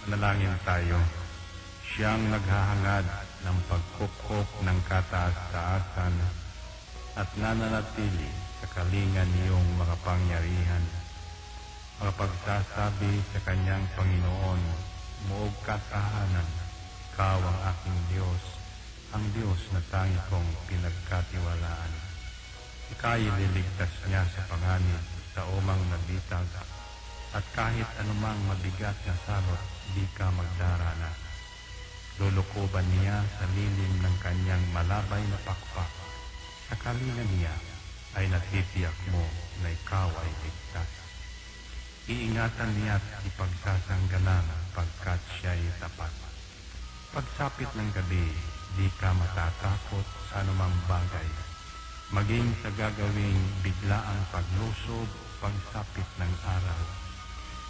Manalangin tayo. Siyang naghahangad ng pagkukop ng kataas-taasan at nananatili sa kalingan niyong makapangyarihan. Makapagsasabi sa kanyang Panginoon, muog katahanan, ikaw ang aking Diyos, ang Diyos na tangi kong pinagkatiwalaan. Ika'y liligtas niya sa panganib sa umang nabitag, at kahit anumang mabigat na salot, di ka magdarana. Lulukoban niya sa lilim ng kanyang malabay na pakpak. Sa kalingan niya ay natitiyak mo na ikaw ay ligtas. Iingatan niya at ipagsasanggalang pagkat siya'y tapat. Pagsapit ng gabi, di ka matatakot sa anumang bagay. Maging sa gagawing biglaang paglusob, pagsapit ng araw.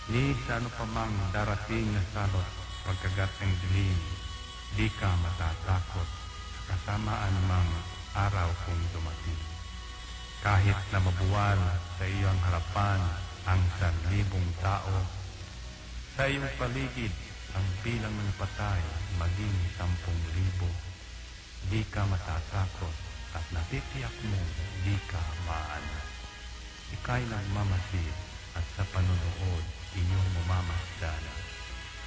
Ni sa ano pa mang darating na salot, pagkagat ng dilim, di ka matatakot sa kasamaan mang araw kung dumating. Kahit na mabuwal sa iyong harapan ang 1,000 tao, sa iyong paligid ang bilang ng patay maging 10,000, di ka matatakot at natitiyak mo di ka maano. Ika'y nagmamasid at sa panunood inyong mamamasdan.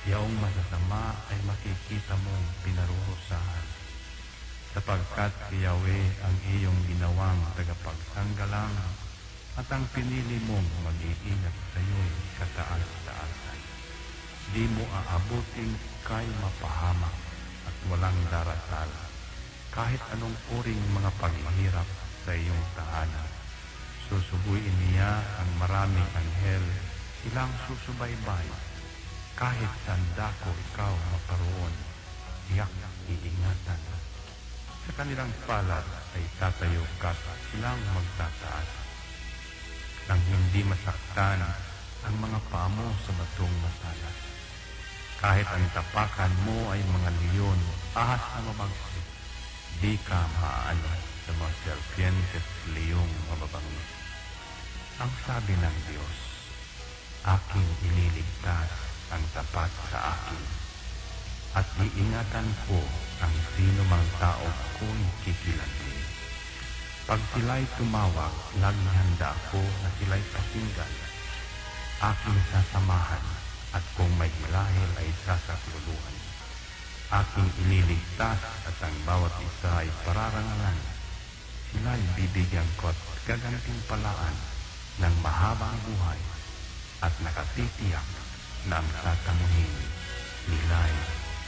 Yaong masasama ay makikita mong pinarurusahan, sapagkat si Yahweh ang iyong ginawang tagapagsanggalang at ang pinili mong mag-iingat sa iyo'y kataas-taasan. Di mo aabuting kay mapahamak at walang darasal, kahit anong uring mga paghihirap sa iyong tahanan. Susubuin niya ang maraming anghel, silang susubaybay. Kahit sandako ikaw maparoon, tiyak iingatan. Sa kanilang palad ay tatayo ka, silang magtataas. Nang hindi masaktan ang mga paa mo sa batong masalas. Kahit ang tapakan mo ay mga leon, ahas na mabagsik, di ka maano sa mga serpientes leong mababangis. Ang sabi ng Diyos, aking ililigtas ang tapat sa akin, at iingatan ko ang sino mang tao ko'y kikilantin. Pag sila'y tumawag, laging handa ako na sila'y pakinggan. Aking sasamahan, at kung may hilahil ay sasakluluhan. Aking ililigtas at ang bawat isa ay pararangalan. Sila'y bibigyan ko at gagantimpalaan ng mahabang buhay at nakatitiyak na ang tatamuhin nila'y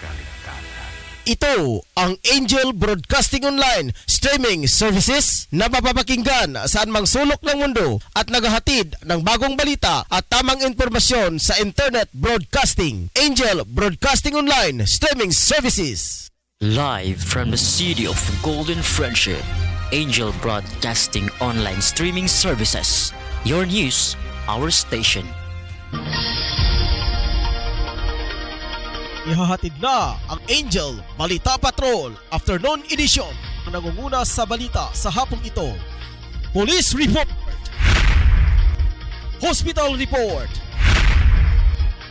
kaligtasan. Ito ang Angel Broadcasting Online streaming services na mapapakinggan saan mang sulok ng mundo at naghahatid ng bagong balita at tamang impormasyon sa internet broadcasting. Angel Broadcasting Online streaming services. Live from the city of Golden Friendship, Angel Broadcasting Online streaming services. Your news, our station. Ihahatid na ang Angel Balita Patrol Afternoon Edition. Ang nangunguna sa balita sa hapong ito: Police Report, Hospital Report,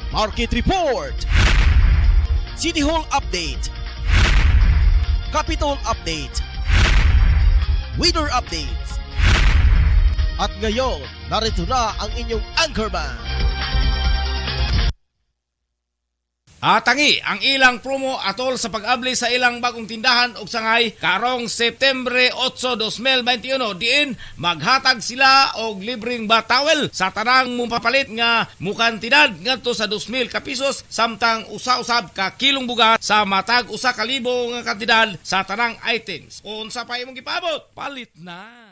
Market Report, City Hall Update, Capitol Update, Weather Update. At ngayon, narito na ang inyong anchorman. Tangi ang ilang promo atol sa pag-abli sa ilang bagong tindahan ug sangay karong Septembre 8, 2021 diin maghatag sila og libreng batawel sa tanang mupapalit nga mukantidad ngadto sa 2,000 ka pesos samtang usa-usab ka kilong bugas sa matag 1,000 nga kantidad sa tanang items. Unsa pa imong gipabot? Palit na.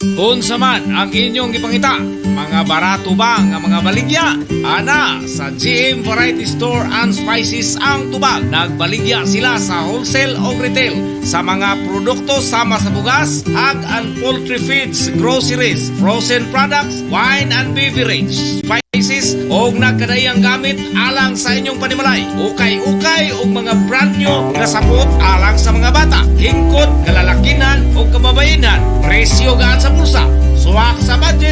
Unsa man ang inyong gipangita, mga barato ba nga mga baligya? Ana, sa GM Variety Store and Spices ang tubag. Nagbaligya sila sa wholesale o retail sa mga produkto sama sa bugas, egg and poultry feeds, groceries, frozen products, wine and beverage, spices o nagkadayang gamit alang sa inyong panimalay. Ukay-ukay o mga brand new na sapot alang sa mga bata, hingkod, kalalakinan o kababayenan. Presyo gaan sa bulsa, suwak sa budget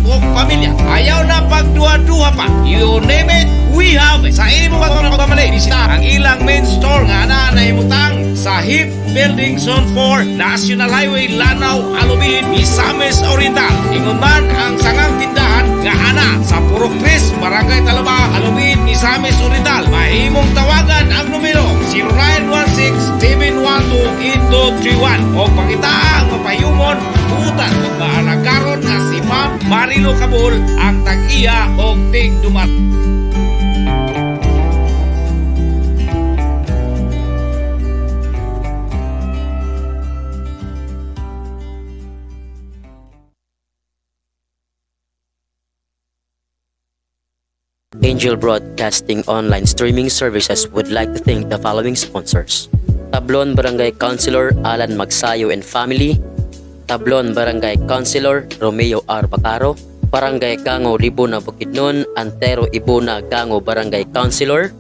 o pamilya. Ayaw na pagduha-duha pa. You name it, we have it. Sa imo pagmamali, bisita ang ilang main store nga na naimutang sa HIP Building Zone 4, National Highway, Lanao, Alubin, Misamis Oriental. Ingon man ang sangang tindahan nga ana sa Purok Chris, Barangay Talaba, Alubin, Misamis Oriental. Mahimong tawagan ang numero 0916-712-8231 o pangita ang mapayumon utan ug maalagaron nga si Ma'am Marilo Cabul ang tag-iya og tig-dumat. Angel Broadcasting Online Streaming Services would like to thank the following sponsors: Tablon Barangay Councilor Alan Magsayo and Family, Tablon Barangay Councilor Romeo R. Bacaro, Barangay Gango Libuna Bukidnon, Antero Ibuna Gango Barangay Councilor.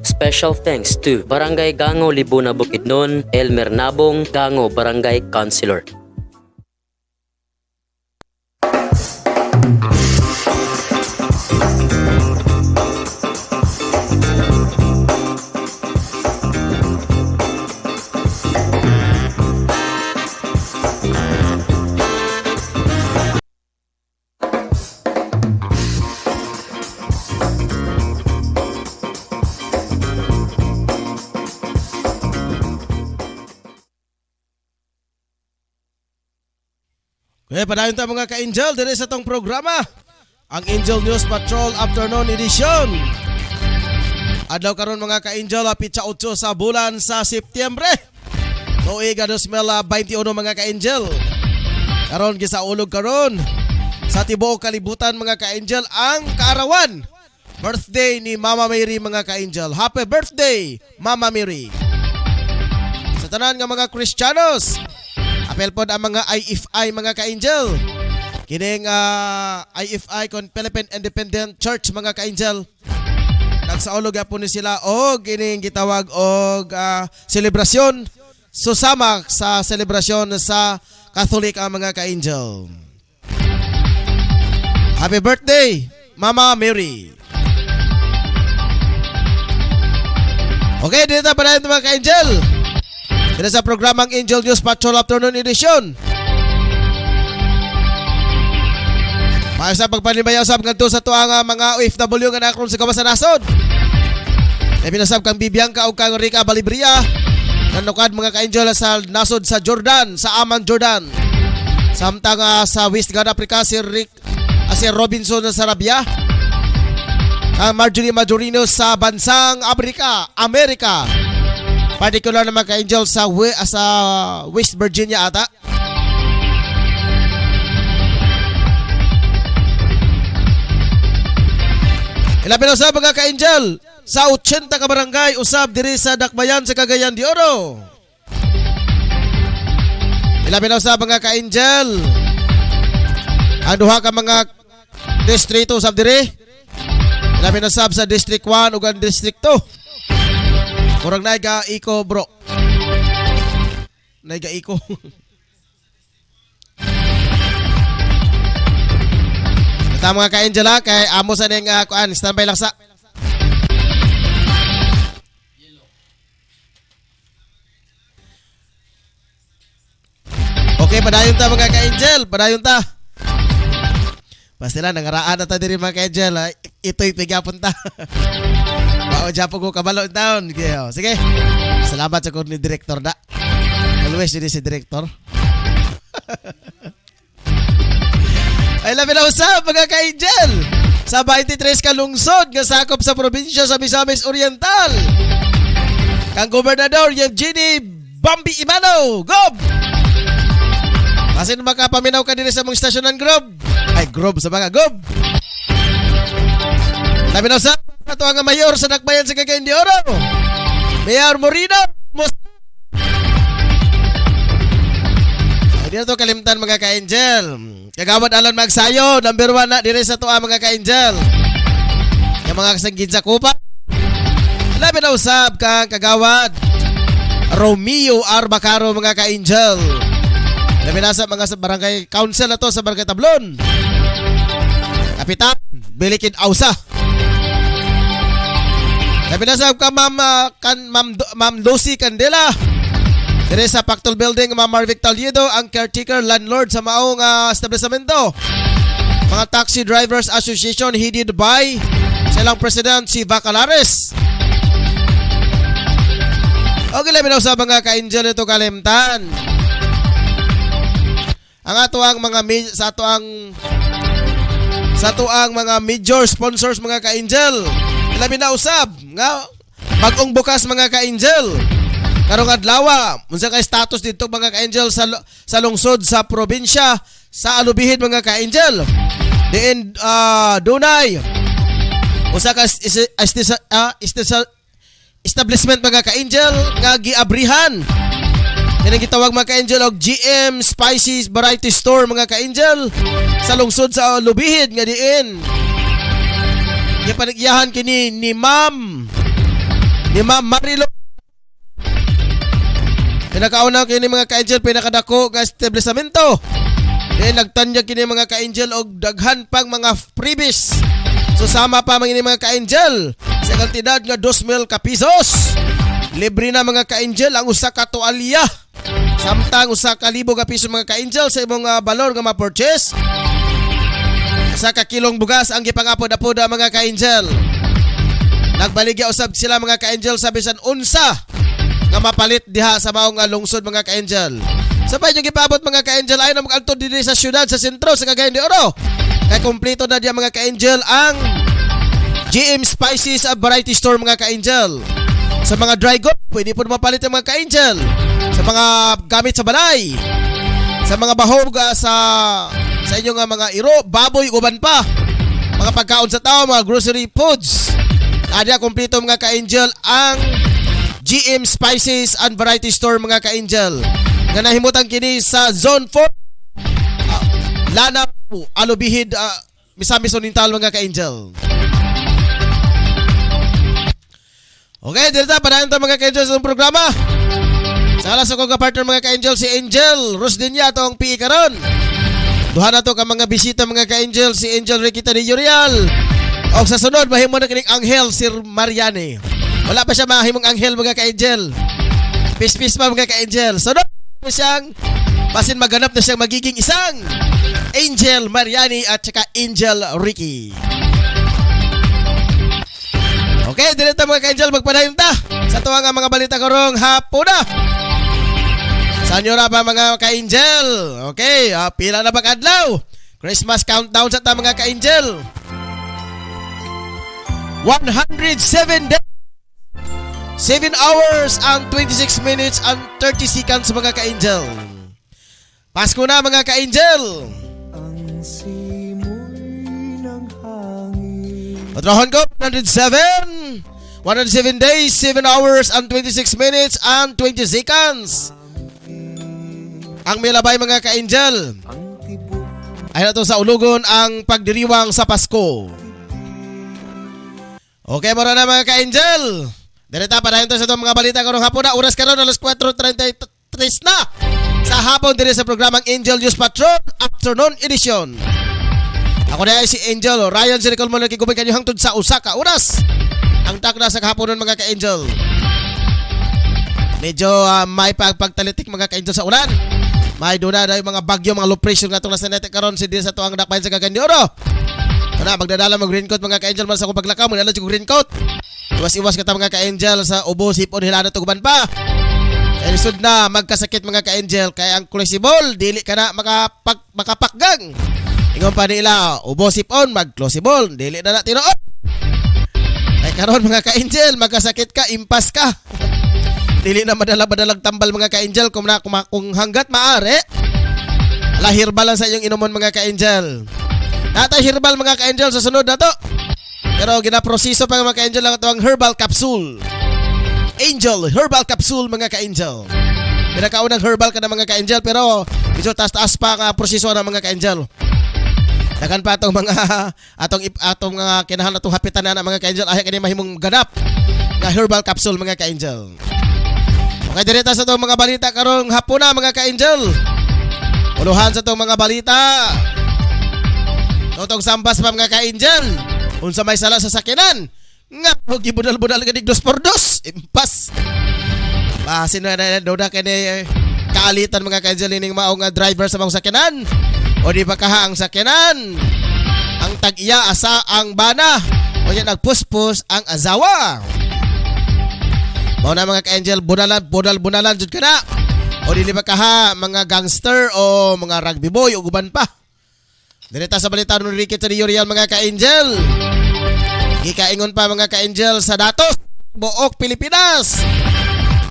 Special thanks to Barangay Gango Libuna Bukidnon, Elmer Nabong Gango Barangay Councilor. Okay, padayon ta mga ka-Angel dire sa tong programa, ang Angel News Patrol Afternoon Edition. Adlaw karon mga ka-Angel, pitsa 8 sa bulan sa Setyembre. Tuig 2021 mga ka-Angel. Karon gisaulog karon sa tibuok kalibutan mga ka-Angel ang kaarawan. Birthday ni Mama Mary mga ka-Angel. Happy birthday Mama Mary. Sa tanan nga mga Kristiyanos, apel pod ang mga IFI mga ka-Angel. Kining IFI kon Philippine Independent Church mga ka-Angel. Nagsaulog po ni sila og kining gitawag og selebrasyon. Susama sa selebrasyon sa Catholic ang mga ka-Angel. Happy birthday Mama Mary. Okay, dito pa rin mga ka-Angel. Dito sa programang Angel News Patrol Afternoon Edition. Maayos na pagpanibayaw sab ngadto sa tuang mga OFW nga nakron sa kawasan nasod. Pinasab kang Bibiangka o kang Rica Balibria. Nanukad mga ka-Angel sa nasod sa Jordan, sa Amman, Jordan. Samtang sa West God Africa si Robinson sa Sarabia. Marjorie Majorino sa bansang Amerika. Particular na mga ka-Angel sa West Virginia ata. Ilapin usab mga ka-Angel sa 80 ka barangay usab diri sa Dakbayan sa Cagayan de Oro. Ilapin usab mga ka-Angel ang duha ka mga distrito usab diri. Ilapin usab sa District 1 ug ang District 2. Kurang naiga iko bro. Naiga iko. Ito mga ka-Angel kay amo sa ning kuan standby lang sa. Okay, padayon ta mga ka-Angel, padayon ta. Basta lang nangaraan na ta diri mga ka-Angel. Ito'y pigapon ta. Bao japo ko kabalo taon. Sige. Salamat sa ni director da. Always din si director. Ay labi na usab mga ka-Angel. Sa 23 ka lungsod nga sakop sa probinsya sa Misamis Oriental. Kang Gobernador Eugenie Bambi Imano. Gob! Kasi makapaminaw ka din sa mong stasyon ng Grob. Ay, Grob sa mga Gob. Labi na usab. Ito ang mayor sa Dakbayan sa Cagayan de Oro, Mayor Morino. Hindi na ito kalimtan mga ka-Angel. Kagawad Alan Magsayo, number 1 na dire sa tuwa mga ka-Angel. Yung mga kasanggid sa kupa. Labi na usab kang kagawad Romeo R. Bacaro mga ka-Angel. Labi na sa mga barangay council na to sa Barangay Tablon. Kapitan Bilikid Ausa. Kapinasab ka Ma'am Lucy Candela. Dire sa Pactol Building, Ma'am Marvic Taliedo, ang caretaker landlord sa maong establishmento. Mga Taxi Drivers Association headed by silang president si Bacalares. Okay, labi na sa mga ka-angel ito kalimtan. Ang ato ang mga sa ato ang mga major sponsors mga ka-angel. Labi na usab nga bagong bukas mga ka-angel. Karong adlaw, unsa kay status dito mga ka-angel sa lungsod sa probinsya sa Alubihid mga ka-angel. Diin dunay usa ka establishment mga ka-angel nga giabrihan. Yan ang gitawag mga ka-angel og GM Spices Variety Store mga ka-angel sa lungsod sa Alubihid nga diin. Gipanagyahan kini ni Ma'am Marilo. Pinakauna kini mga ka-angel pinakadako nga establishmento. Nagtanyag kini mga ka-angel og daghan pang mga freebies. So sama pa mga ka-angel sa kantidad nga 2,000 ka pesos. Libre na mga ka-angel ang usa ka tuwalya. Samtang usa ka libo ka piso mga ka-angel sa imong balor nga ma-purchase. Sa kakilong bugas ang gipangapod-apoda mga ka-angel. Nagbaligya usab sila mga ka-angel sa bisan unsa nga mapalit diha sa maong lungsod mga ka-angel. Sabay yung gipabot mga ka-angel ay na mag-alto diri sa syudad sa sentro sa Cagayan de Oro. Kay kompleto na diya mga ka-angel ang GM Spices Variety Store mga ka-angel. Sa mga dry goods, pwede po mapalit ang mga ka-angel. Sa mga gamit sa balay. Sa mga bahog sa inyong mga iro, baboy, uban pa. Mga pagkaon sa tao, mga grocery foods. Ada kompleto mga ka-angel ang GM Spices and Variety Store mga ka-angel. Nga nahimutan kini sa Zone 4, Lanao, Alubihid, Misamis Oriental mga ka-angel. Okay, dito padayon ta mga ka-angel sa programa. Sa alas ako ka-partner mga ka-angel si Angel Rosdinia atong PE karon. Duha na to ka mga bisita mga ka-angel si Angel Riquita de Urial. O sa sunod mahimo na kining Angel Sir Mariani. Wala pa siya mahimong Angel mga ka-angel. Pis-pis pa mga ka-angel. Sunod na siyang basin maganap na siyang magiging isang Angel Mariani at saka Angel Ricky. Okay, dito mga ka-angel magpadayon ta sa tuwang mga balita karong hapon na. Sa inyo na ba mga ka-angel? Okay, pila na pag-adlaw? Christmas countdown sa ta mga ka-angel. 107 days, 7 hours and 26 minutes and 30 seconds mga ka-angel. Pasko na mga ka-angel. Ang simoy ng hangin. Patrohon ko, 107 days, 7 hours and 26 minutes and 20 seconds. Ang milabay mga ka-angel. Ay na to sa ulugon ang pagdiriwang sa Pasko. Okay, mara na mga ka-angel. Direta pa dayon to sa itong mga balita karong hapon na. Oras karon alas 4:33 na. Sa hapon dire sa programang Angel News Patrol Afternoon Edition. Ako na si Angel Ryan Siricol mo nagkikubay kanyo hangtod sa usa ka oras. Ang takna sa kahaponon mga ka-angel. Medyo may pagtalitik mga ka-angel sa ulan. May doon na yung mga bagyo, mga low pressure nga itong nasa natin karon si din sa tuwang dakbayan sa Cagayan de Oro. Ano, magdadala mag-raincoat mga ka-angel man sa kong paglakaw. Magdadala yung raincoat. Iwas-iwas ka mga ka-angel sa ubo, sipon, hilana, tuguban pa. Kaya lisod na magkasakit mga ka-angel. Kaya ang closable, dili ka na makapakgang. Ingon pa nila, ubo, sipon, mag-closable, dili na natin noon. Kaya karon mga ka-angel, magkasakit ka, impas ka. Dili na madala-madalang tambal mga ka-angel kung hanggat maaari. Ala herbal lang sa inyong inumon mga ka-angel. Natay herbal mga ka-angel sa sunod na to. Pero ginaproseso pa mga ka-angel lang ito ang herbal capsule. Angel herbal capsule mga ka-angel. Pinakaunang herbal ka na mga ka-angel pero medyo taas-taas pa ang proseso ng mga ka-angel. Dagan pa itong mga atong kinahanglan atong hapitan na mga ka-angel ay kini mahimong ganap nga herbal capsule mga ka-angel. Okay, direta sa itong mga balita karong hapon na mga ka-angel. Uluhan sa itong mga balita. Totong sampas pa mga ka-angel. Unsa may sala sa sakinan. Nga, huwag ibudal-budal ka dos por dos. Impas. Basin na doda ka ni kaalitan mga ka-angel ining maong driver sa mga sakinan. O di ba kaha ang sakinan? Ang tag-iya asa ang bana. O yan nagpuspos ang azawa. Mao na mga ka-angel, bunalan jud ka na. O dili ba kaha mga gangster o mga rugby boy o guban pa. Direta sa balita ni Ricky Tadiyorial mga ka-angel. Gikaingon pa mga ka-angel sa datos buok Pilipinas.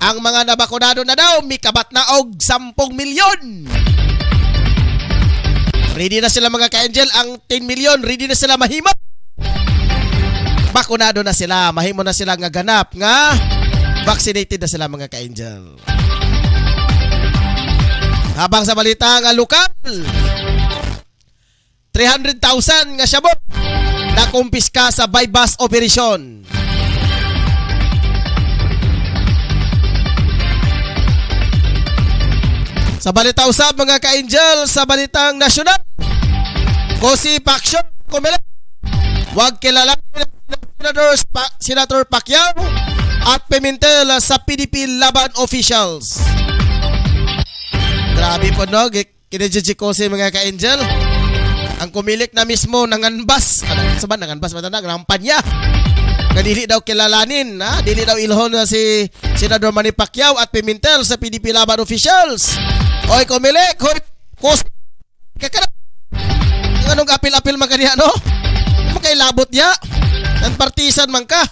Ang mga nabakunado na daw mikabat na og 10 milyon. Ready na sila mga ka-angel, ang 10 milyon ready na sila mahimo. Bakunado na sila, mahimo na sila nga ganap nga vaccinated na sila mga ka-angel. Habang sa balita nga lokal, 300,000 nga syabot na kumpiska sa buy-bust operation. Sa balita usab mga ka-angel, sa balitang nasyonal, Cosi Pacquiao Comelec, wag kilala Senator Pacquiao at Pimentel sa PDP laban officials. Grabe po no, kinedjudge Cosi mga ka-angel. Ang kumilik na mismo nanganbas. Saban nanganbas matanda rampanya. Nga dili daw kilalanin, ha? Dili daw ilhon na si Senador Manny Pacquiao at Pimentel sa PDP laban officials. Oy kumilik, hoy Cosi. Kakara. Anong apil-apil man kaniya no? Makailabot niya. Nan partisan man ka.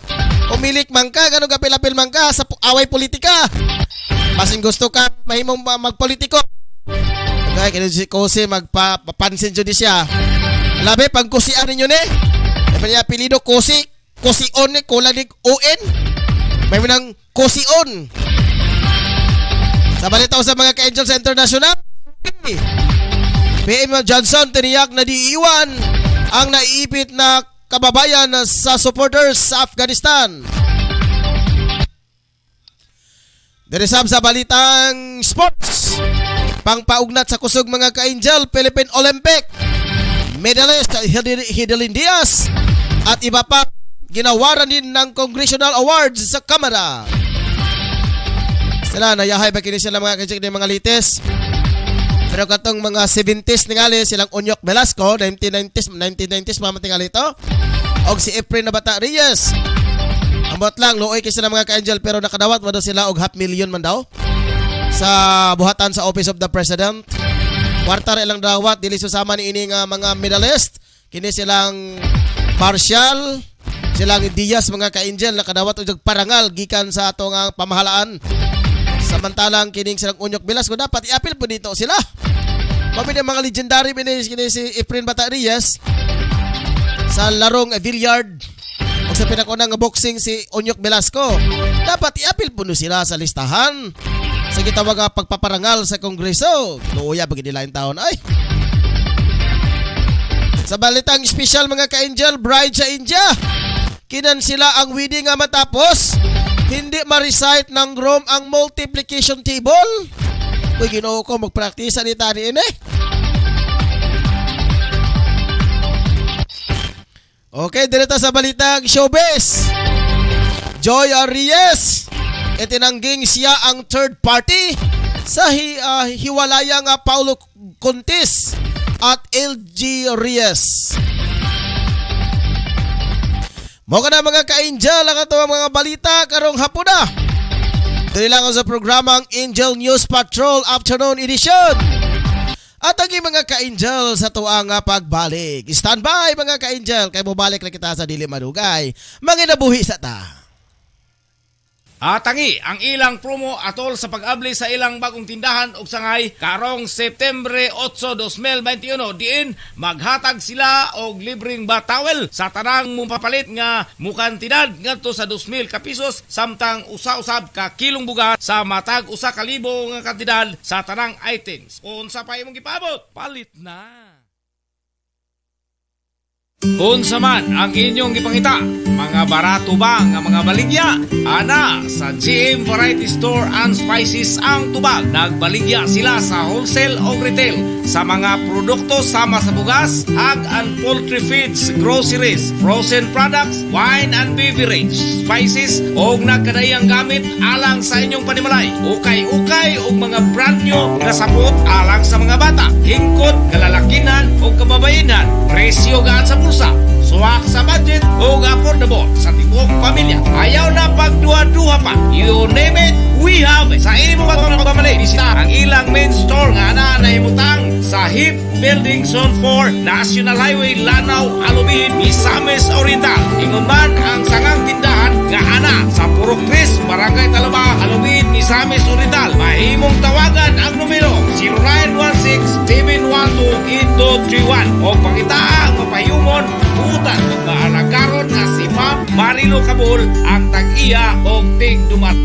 Kumilik man ka, ganong apil-apil man ka sa away politika. Masing gusto ka mahimong magpolitiko. Kaya kaya si Cosi magpapansin dyan siya. Labi, pag kusian ninyo ni. May niya apelido Cosi. Cosion ni, kulang ni ON. May minang Cosion. Sa balita sa mga ka-angel sa international, PM Johnson tiniyak na diiwan ang naiipit na kababayan sa supporters sa Afghanistan. Diresab sa balitang sports, pangpaugnat sa kusog mga ka-angel, Philippine Olympic medalist Hidelin Diaz at iba pa ginawaran din ng Congressional Awards sa Kamara. Sila nayahay ba kini sila mga ka-angel ng mga lites. Pero katong mga 70s ningali silang Onyok Velasco, 1990s mamatingali ito. Og si Efren na Bata Reyes. Ambot lang, looy kay sila mga ka-angel pero nakadawat mo daw sila og 500,000 man daw sa buhatan sa Office of the President. Kwarta ilang dawat, dili susama ni ini nga mga medalist. Kini silang Marshall, silang Diaz mga ka-angel nakadawat og parangal gikan sa ato nga pamahalaan. Samantalang kining silang Onyok Velasco dapat i-appeal po dito sila. Mabili mga legendary kini si Efren Bata Reyes sa larong billiard o sa pinakunang boxing si Onyok Velasco. Dapat i-appeal po sila sa listahan sa gitawag nga pagpaparangal sa Kongreso. Luya pag nila yung taon ay. Sa balitang special mga ka-angel, bride sa India, kinan sila ang wedding nga matapos hindi ma-recite ng Rome ang multiplication table. Uy, Ginoo ko, magpraktisa ni tani ini. Okay, direta sa balitang showbiz. Joy Reyes, itinangging siya ang third party sa hiwalayang Paulo Contis at LG Reyes. Mo ka na mga ka-angel ang ato mga balita karong hapon na. Dili lang sa programang Angel News Patrol Afternoon Edition. At ang mga ka-angel sa tuang pagbalik. Stand by mga ka-angel kay mobalik lang kita sa dili madugay. Manginabuhi sa ta. Tangi ang ilang promo atol sa pag-abli sa ilang bagong tindahan ug sangay karong September 8, 2021 diin maghatag sila og libreng batawel sa tanang mupapalit nga mukantidad ngadto sa 2,000 ka pesos samtang usa-usab ka kilong bugas sa matag usa ka libo nga kantidad sa tanang items. Unsa pa imong gipabot? Palit na. Unsa man ang inyong gipangita, mga barato ba nga mga baligya? Ana, sa GM Variety Store and Spices ang tubag. Nagbaligya sila sa wholesale o retail sa mga produkto sama sa bugas, hog and poultry feeds, groceries, frozen products, wine and beverage, spices o nagkadayang gamit alang sa inyong panimalay. Ukay-ukay o mga brand new na sapot alang sa mga bata, hingkod, kalalakinan o kababainan, presyo gaan sa bulsa, suwak sa budget o affordable sa tibok pamilya. Ayaw na pagduha-duha pa. You name it, we have it. Sa imo pagmamali, bisita ang ilang main store nga na nahimutang sa HIP Building Zone 4, National Highway, Lanao, Alubin, Misamis Oriental. Ingon man ang sangang tindahan nga ana sa Purok Chris, Barangay Talaba, Alubin, Misamis Oriental. Mahimong tawagan ang numero 0916-712-8231 o pangita ang mapayumon utan magmaanagaron na si Ma'am Marilo Cabul ang tag-iya o tig-dumat.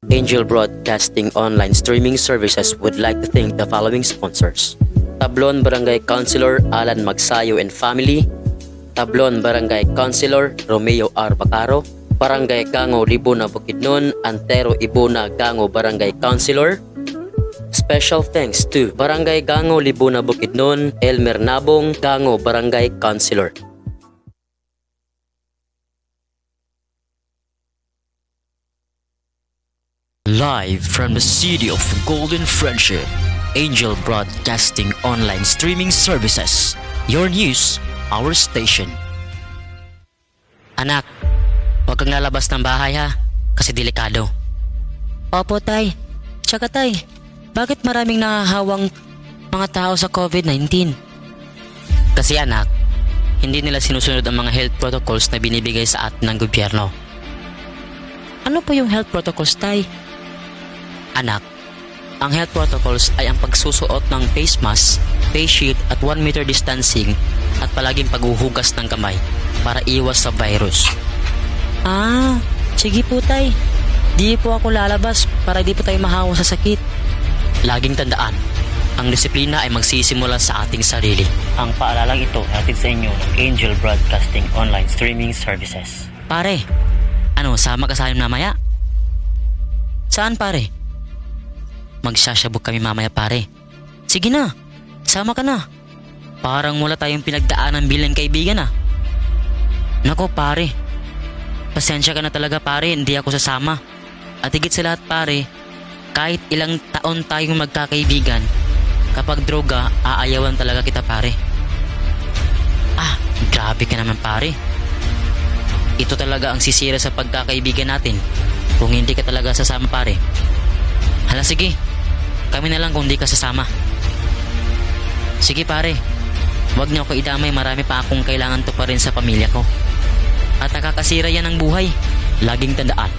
Angel Broadcasting Online Streaming Services would like to thank the following sponsors: Tablon Barangay Councilor Alan Magsayo and Family, Tablon Barangay Councilor Romeo R. Bacaro, Barangay Gango Libuna Bukidnon, Antero Ibuna Gango Barangay Councilor. Special thanks to Barangay Gango Libuna Bukidnon, Elmer Nabong Gango Barangay Councilor. Live from the city of Golden Friendship, Angel Broadcasting Online Streaming Services. Your news, our station. Anak, huwag kang lalabas ng bahay ha, kasi delikado. Opo tay, tsaka tay, bakit maraming nahahawang mga tao sa COVID-19? Kasi anak, hindi nila sinusunod ang mga health protocols na binibigay sa atin ng gobyerno. Ano po yung health protocols tay? Anak, ang health protocols ay ang pagsusuot ng face mask, face shield at 1 meter distancing at palaging paghuhugas ng kamay para iwas sa virus. Ah, sige po tay. Di po ako lalabas para di po tayo mahawa sa sakit. Laging tandaan, ang disiplina ay magsisimula sa ating sarili. Ang paalalang ito hatid sa inyo ng Angel Broadcasting Online Streaming Services. Pare, ano, sama ka sa amin mamaya? Saan pare? Magsasabog kami mamaya pare. Sige na, sama ka na. Parang wala tayong pinagdaanan bilang kaibigan ah. Nako pare, pasensya ka na talaga pare, hindi ako sasama. At higit sa lahat pare, kahit ilang taon tayong magkakaibigan, kapag droga, aayawan talaga kita pare. Ah, grabe ka naman pare. Ito talaga ang sisira sa pagkakaibigan natin kung hindi ka talaga sasama pare. Hala sige, kami na lang kung di ka sasama. Sige pare, wag niyo ako idamay, marami pa akong kailangan to pa rin sa pamilya ko. At nakakasira yan ng buhay. Laging tandaan,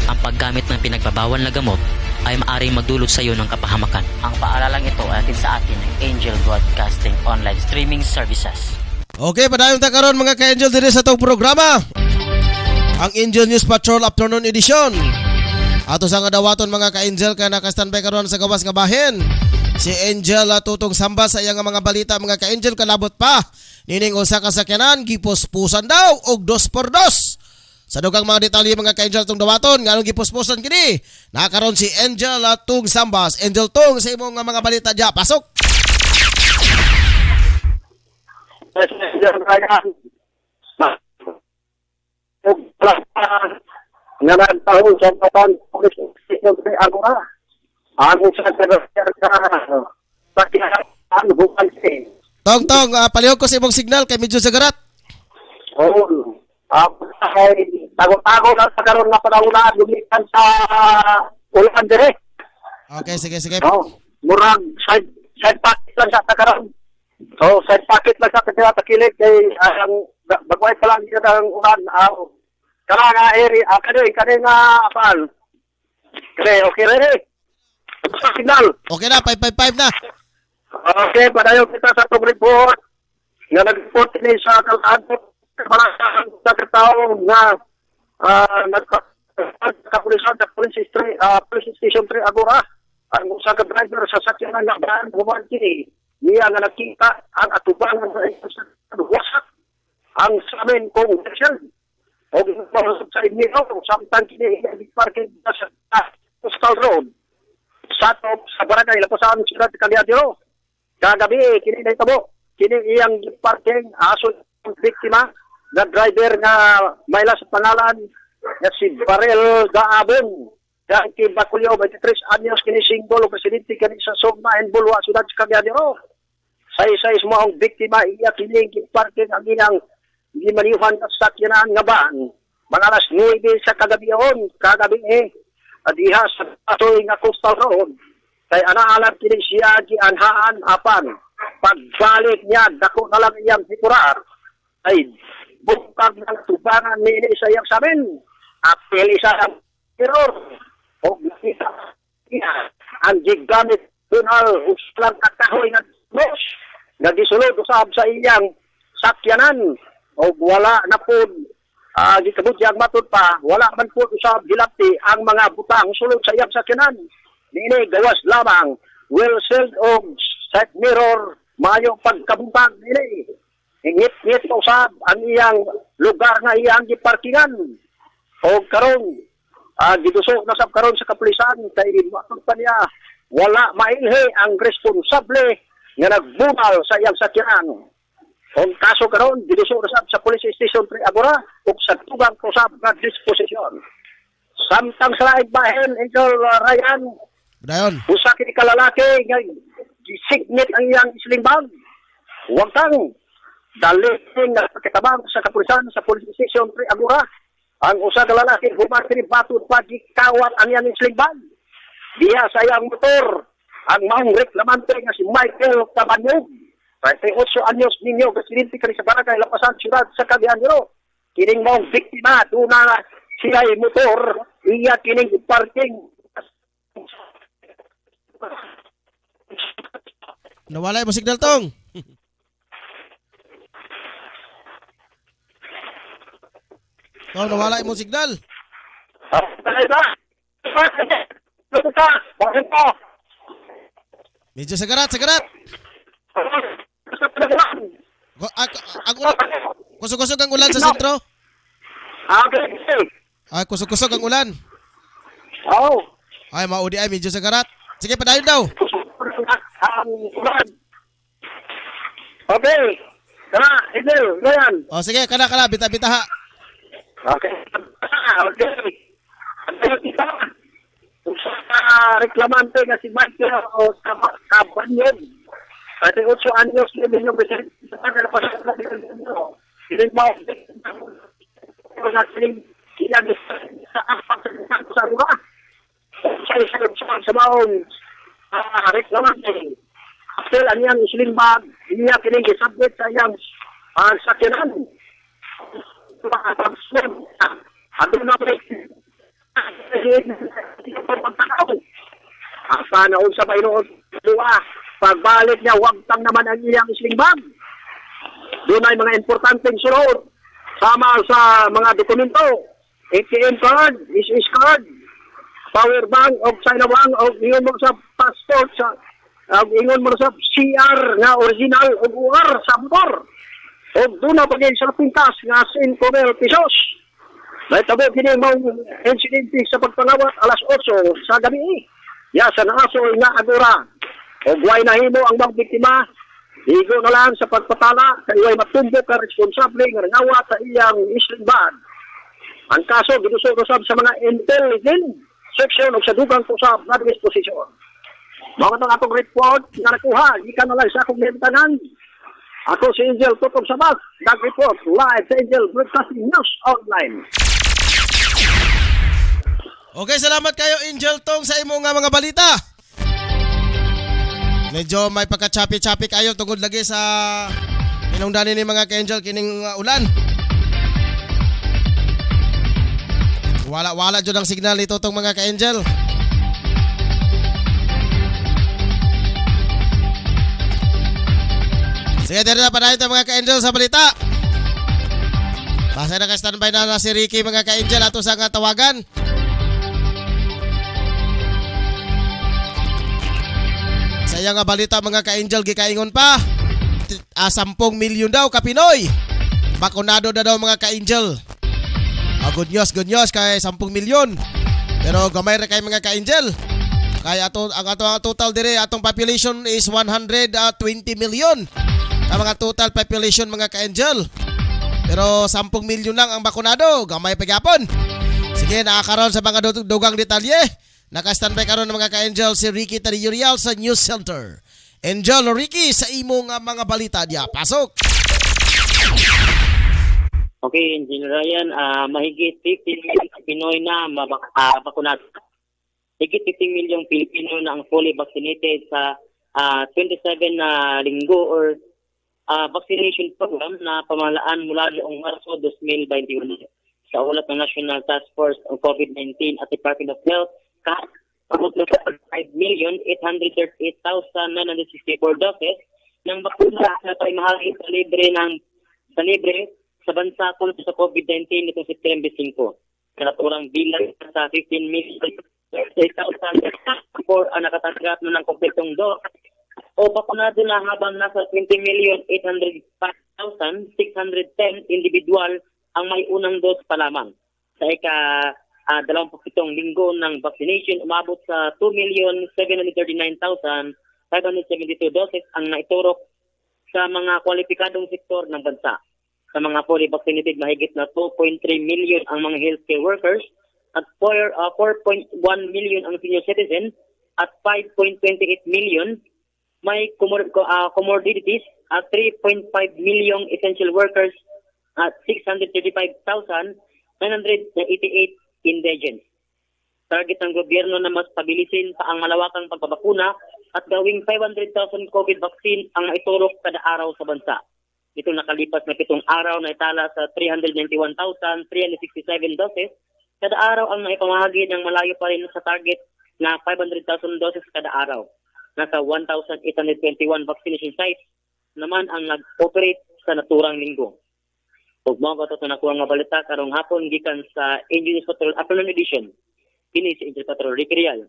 ang paggamit ng pinagbabawal na gamot ay maaaring magdulot sa iyo ng kapahamakan. Ang paalalang ito ay atin sa atin ng Angel Broadcasting Online Streaming Services. Okay, padayon ta karon mga ka-Angel diri sa tong programa. Ang Angel News Patrol Afternoon Edition. Ato sa nga dawaton mga ka-Angel ka naka-standby karon sa gawas nga bahin. Si Angel tutong samba sa iyang mga balita mga ka-Angel kalabot pa. Nining usa ka sakyanan gipuspusan daw og 2x2. Sa dugang mga detalye mga ka-Angel tong dawaton nganong gipuspusan kini. Nakaron si Angel tung sambas. Angel tung sa imong mga balita dia. Pasok. Nga nagtahong sa patan police station sa Agora. Ang sa sakyan bukan si. Tong palihog ko sa imong signal kay medyo sagarat. Oo. Ay tago-tago na sa karon na panahon lumikan sa ulan dire. Okay, sige. Oh, murag side pocket lang sa karon. So side pocket lang sa takilid kay ang bagway pa lang dito ang ulan. Kaya nga area, kaya nga apal. Kaya okay rin. Signal. Okay na, 555 na. Okay, padayon kita sa itong report. Nga nag-report ni sa kalahado. Para sa katao na nagkapulisan sa police station 3 Agora. ang usa ka driver sa sakyanan nga daan human kini niya nga nakita ang atubangan sa wasak ang samin kong Rachel o sa inyo samtang kini parking sa Coastal Road satop sa barangay Lapasan Ciudad Calyadero kagabi kini na itabo kini iyang parking aso ng biktima nga driver nga may sa pangalan nga si Barel Gaabon yang kay Bacolio 23 anyos kini singgol o presidente kani sa Sogma and Bulwa Ciudad Calyadero. Say-say mo ang biktima iya kini parking ang ilang gimaniuhan sa sakyanan nga ban. Mga alas 9 sa kagabi diha sa atoy nga Coastal Road. Kay anaalam kini siya gianhaan apan pagbalik niya dako na lang iyang sikurar ay bukag ng tubangan ni Isayang samin. Apel isa ang teror o nakita niya ang gigamit tunal uslang kakahoy nga dos nga gisulod usab sa iyang sakyanan o wala na po gikabudyag matod pa wala man po usab gilapti ang mga butang sulod sa iyang sakyanan nini gawas lamang well sealed o side mirror mayo pagkabuntag nini ingit-ngit usab ang iyang lugar nga iyang giparkingan o karon gidusok na sab karon sa kapulisan kay matod pa niya wala mailhe ang responsable nga nagbumal sa iyang sakyanan. Kung kaso karon gidusok na sab sa Police Station 3 Agora ug sa tubang usab nga disposisyon. Samtang sa laing bahin Angel Ryan Dayon. usa kini ka lalaki nga gisignit ang iyang sling bag. Huwag kang dalhin nga pakitabang sa kapulisan sa Police Station 3 Agora. Ang usa ka lalaki human kini batud pa gikawat ang iyang sling bag. Diha sa iyang motor ang maong reklamante nga si Michael Tabanyog. 38 anyos ninyo presidente kani sa barangay Lapasan Ciudad sa Calyadero. Kining maong biktima duna sila motor iya kining parking. Nawala mo signal tong. Oh, nawala mo signal. Medyo sagarat. Kusog-kusog ang ulan sa sentro. Ay, kusog-kusog ang ulan. Oh. Ay, maudi ay, medyo sagarat. Sige, padayon daw. Okay. Tara, Idel, Ryan. O, sige, kana, bita-bita ha. Okay. Okay. Ano kita? Usa ka reklamante nga si Michael o Cabanyon. 38 anyos din yung presidente sa Lapasan Ciudad. Hindi mo kaya sa apat sa lugar. Sa maong reklamante. After ang iyang sling bag, niya kining isabit sa iyang sakyanan. Ano na ba? Asa na sa baynoon dua. Pagbalik niya, wag tang naman ang iyang sling bag. Doon ay mga importanteng sulod. Sama sa mga dokumento. ATM card, SS card, power bank, o China bank, o ingon mo sa passport, ingon mo sa CR nga original o UR sa motor. O doon na pag sa pintas nga 5,000 pesos. Naitabo kini mong insidente sa pagpangawat alas 8 sa gabi. Ya sa naaso nga Agora. O guay na himo ang mga biktima. Higo na lang sa pagpatala kay way matumbok ka responsable nga ngawat sa iyang sling bag. Ang kaso gidusog-usab sa mga intelligence section o sa dugang usab na disposisyon. Mga itong atong report nga nakuha, gikan na lang sa akong himtanan. Ako si Angel Tutob Sabag, nag-report live sa Angel Broadcasting News Online. Okay, salamat kayo Angel Tong sa imo nga mga balita. Medyo may pagka-choppy kayo tungod lagi sa inungdanin ni mga ka-Angel kining ulan. Wala dyan ang signal ito tong mga ka-Angel. Sige, tira na pa na ito mga ka-Angel sa balita. Basta na ka-standby na si Ricky mga ka-Angel ato sa nga tawagan. Saya nga balita mga ka-angel gikaingon pa 10 milyon daw ka Pinoy. Bakunado na daw mga ka-angel. Good news kay 10 milyon. Pero gamay ra kay mga ka-angel. Kaya ang total dire atong population is 120 million. Ang mga total population mga ka-angel. Pero 10 milyon lang ang bakunado. Gamay pa gyapon. Sige, nakakaroon sa mga dugang detalye. Naka-standby karon ng mga ka-angel si Ricky Tariyurial sa News Center. Angel Ricky sa imong mga balita diya. Pasok. Okay, Engineer Ryan, mahigit 15 million Pinoy na bakunado. Higit 15 milyong Pilipino na ang fully vaccinated sa 27 na linggo or vaccination program na pamahalaan mula noong Marso 2021 sa ulat ng National Task Force on COVID-19 at Department of Health. Pagod na 5,838,964 doses ng bakuna na paimahagi sa libre sa bansa kontra sa COVID-19 nitong September 5. Kanaturang bilang sa 15,038,000 for ang nakatanggap na ng kompletong dose o bakunado na habang nasa 20,805,610 individual ang may unang dose pa lamang. Sa 27 linggo ng vaccination, umabot sa 2,739,572 doses ang naiturok sa mga kwalipikadong sektor ng bansa. Sa mga fully vaccinated, mahigit na 2.3 million ang mga healthcare workers at 4.1 million ang senior citizen at 5.28 million may comorbidities at 3.5 million essential workers at 635,988 indigents. Target ng gobyerno na mas pabilisin pa ang malawakang pagbabakuna at gawing 500,000 COVID vaccine ang naiturok kada araw sa bansa. Ito nakalipas na 7 araw na itala sa 391,367 doses. Kada araw ang naipamahagi ng malayo pa rin sa target na 500,000 doses kada araw. Nasa 1,821 vaccination sites naman ang nag-operate sa naturang linggo. Ug mao kato na nakuha nga balita karong hapon gikan sa Angel News Patrol Afternoon Edition. Kini si Angel Patrol Ricky Real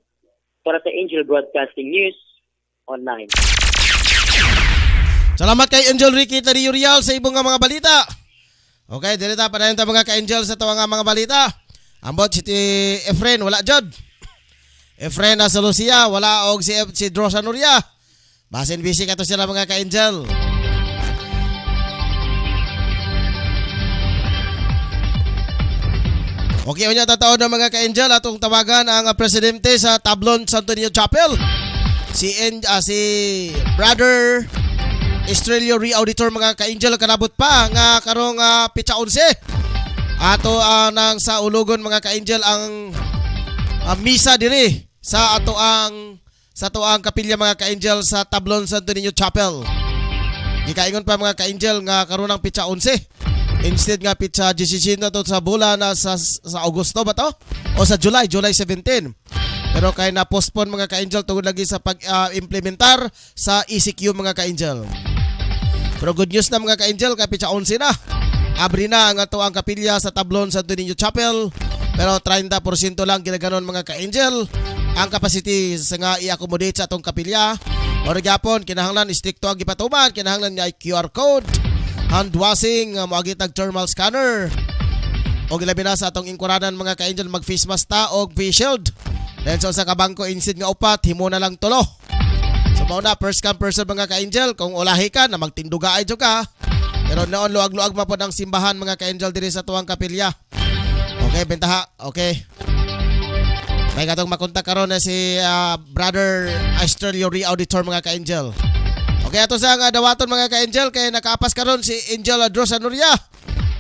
para sa Angel Broadcasting News Online. Salamat kay Angel Ricky Tariyurial sa ibong mga balita. Okay, dilita pa na yung mga ka-angel sa tawang mga balita. Ambot si Efren, wala jod. Efren na sa Lucia, wala og si Drosa Nuria. Basin busy kato sila mga ka-angel. Okay, unya tataon ng mga ka-angel atong tawagan ang presidente sa Tablon Santo Niño Chapel. Si Brother Estrelio Re-Auditor mga ka-angel kanabot pa nga karong pitsa 11. Ato nang sa ulogon mga ka-angel ang misa diri sa ato ang kapilya mga ka-angel sa Tablon Santo Niño Chapel. Gikaingon pa mga ka-angel nga karon ang pitsa 11. Instead nga pitsa 16 na to sa bulan na sa Agosto ba to? O sa July 17. Pero kay na postpone mga ka-angel tungod lagi sa pag-implementar sa ECQ mga ka-angel. Pero good news na mga ka-angel kay pitsa 11 na. Abri na ang ato ang kapilya sa Tablon Santo Niño Chapel. Pero 30% lang ginaganon mga ka-angel ang capacity sa nga i-accommodate sa atong kapilya. Or gyapon kinahanglan stricto ang gipatuman, kinahanglan nga QR code, hand washing, moagi tag thermal scanner. Og labi na sa atong ingkuranan mga ka-angel mag face mask ta og face shield. Then sa kabangko insid nga upat himo na lang tulo. So mao na first come first serve mga ka-angel, kung ulahi ka na magtinduga ay jud ka. Pero noon luag-luag mapod ang simbahan mga ka-angel diri sa tuwang kapilya. Okay, bentaha. Okay. May katong makontak karon na si Brother Estrelio Re-Auditor mga ka-angel. Okay, ato sa nga dawaton mga ka-angel kay nakaapas karon si Angel Drosa Nuria.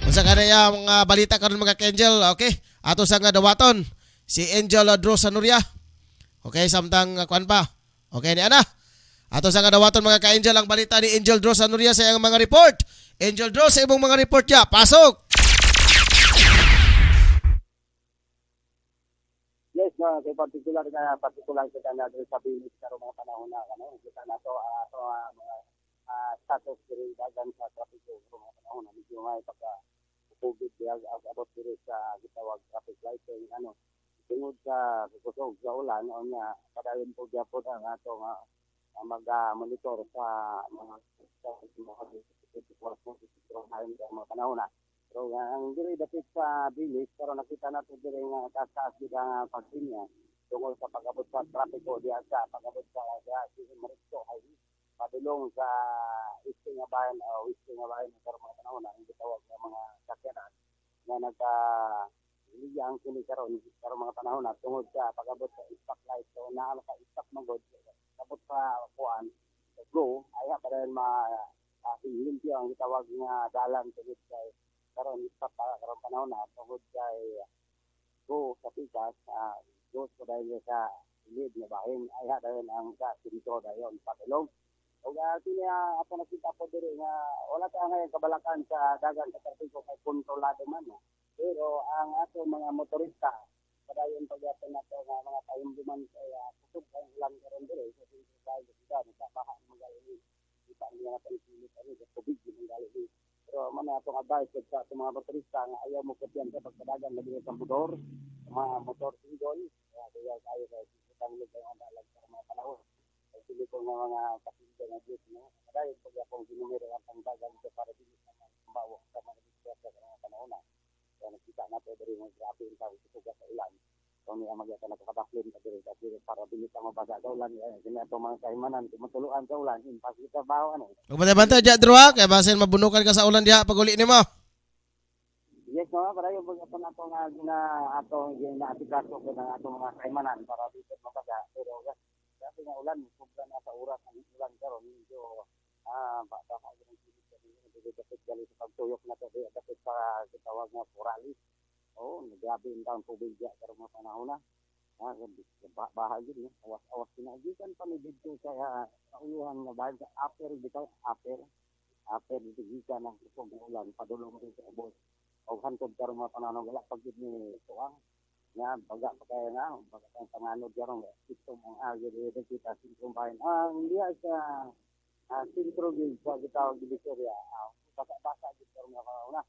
Unsa kanaya mga balita karon mga ka-angel. Okay, ato sa nga dawaton si Angel Drosa Nuria. Okay, samtang kuan pa. Okay ni ana. Ato sa nga dawaton mga ka-angel ang balita ni Angel Drosa Nuria sa iyang mga report. Angel Drosa sa imong mga report ya. Pasok. Yes, kay particular sa kanadto sa Pilis karong mga panahon na kita na to mga status diri dagan sa traffic karong mga panahon na medyo may pagka COVID abot diri sa gitawag traffic light tungod sa kusog sa ulan o nya padayon po gyapon ang ato nga mag-monitor sa mga mga panahon na. Pero ang diri dapit sa bilis, pero nakita natin diri nga taas-taas gid ang pagsinya tungkol sa pag-abot sa trapiko diya sa pag-abot sa Maristo ay padulong sa Eastern nga bayan o Eastern nga bayan sa mga panahon na hindi tawag ng mga sakyanan na iliyang kini karon mga panahon na tungod sa pag-abot sa stoplight so naa ka stop magod abot sa kuan go ay pa rin limpyo ang gitawag nga dalan tungod kay karon stop karon panahon na tungod kay go sa pikas go sa dahil sa lead na bahin ay dahil ang sa dito dayon padulong ug kini ato nakita po diri nga wala ta nga kabalakan sa dagan sa trapiko kay kontrolado man pero ang ato mga motorista padayon pagyaton nato nga mga paimduman kaya kusog ang ulan karon diri sa tayo sa baha magali kita niya natin pilit ani sa tubig ng gali pero man atong advice sa mga motorista nga ayaw mo kapyan sa pagkadagan labi sa motor mga motor single kaya tayo sa kitang lugar ang dalag sa mga panahon sili ko nga mga kapitid nga dito no dahil pag akong ginumero ang pangdagan sa para dili sa mga bawo sa mga disgrasya sa mga panahon na kaya nakita natin diri nga grabe ang tawag sa ulan so niya magyata nakakabaklin ka diri kasi para dili ka mabasa sa ulan kini ato mga kaimanan tumutuluan sa ulan impas kita bawo ano Ug bantay diya Droa kay basin mabunukan ka sa ulan diha pag uli nimo. yes no para yung pag ato nga ato ginaatikaso ko ng ato mga kaimanan para dito mabasa pero kasi nga ulan sobra na sa oras ang ulan karon medyo baka yung dito gali sa pagtuyok na to dapat para gitawag nga Coralis nagabi ang taon tubig diya karon mga panahon na bahagi ni awas pinagikan pa ni dito sa uyuhan nga bahay sa upper bitaw upper dito gikan ang kusog ng ulan padulong rin sa ubos og hantod karon mga panahon wala pag ni tuwang nga baga kaya nga baga ang panganod karon sistem ang agi dito kita sistem bahay diya sa sentro gid sa gitawag di Victoria baka gid karon mga panahon na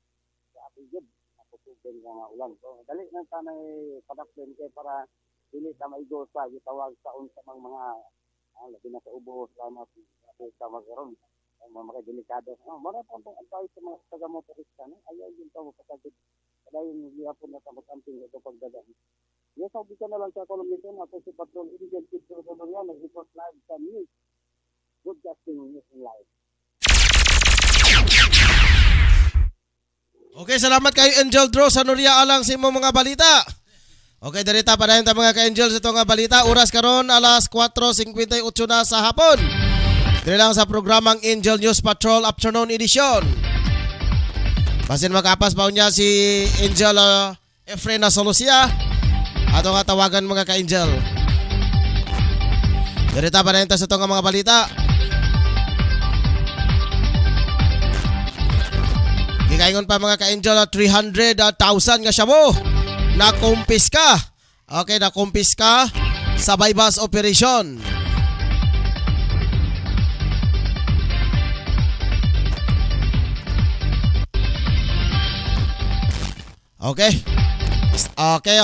sa apigid tutugan nga ulan. So, dali na tanay padaklen kay para dili ta maigo sa gitawag sa unsa mang mga labi na sa ubos lama sa magaron. Ang mga delikado. Mara pa ang advice sa mga taga-motorista no. Ayaw yung tawo patagid. Kaya yung gihapon na tamping ito pagdagan. Yes, sabi ko na lang sa kolumnison ako si Patrol Angel Pedro Soloria nag-report live sa news. Broadcasting news live. Okay, salamat kayo Angel Dro sa Noria alang sa imong mga balita. Okay, darita pa dayon ta mga ka-Angel sa itong balita. Oras karon alas 4:58 na sa hapon. Dili lang sa programang Angel News Patrol Afternoon Edition. Basin makapas pa niya si Angel Efrena Solucia. Ato nga tawagan mga ka-Angel. Darita pa dayon ta sa itong mga balita. Gikaingon pa mga ka-Angel 300,000 nga shabu na kumpiska. Okay, na kumpiska sa bypass operation. Okay. Okay,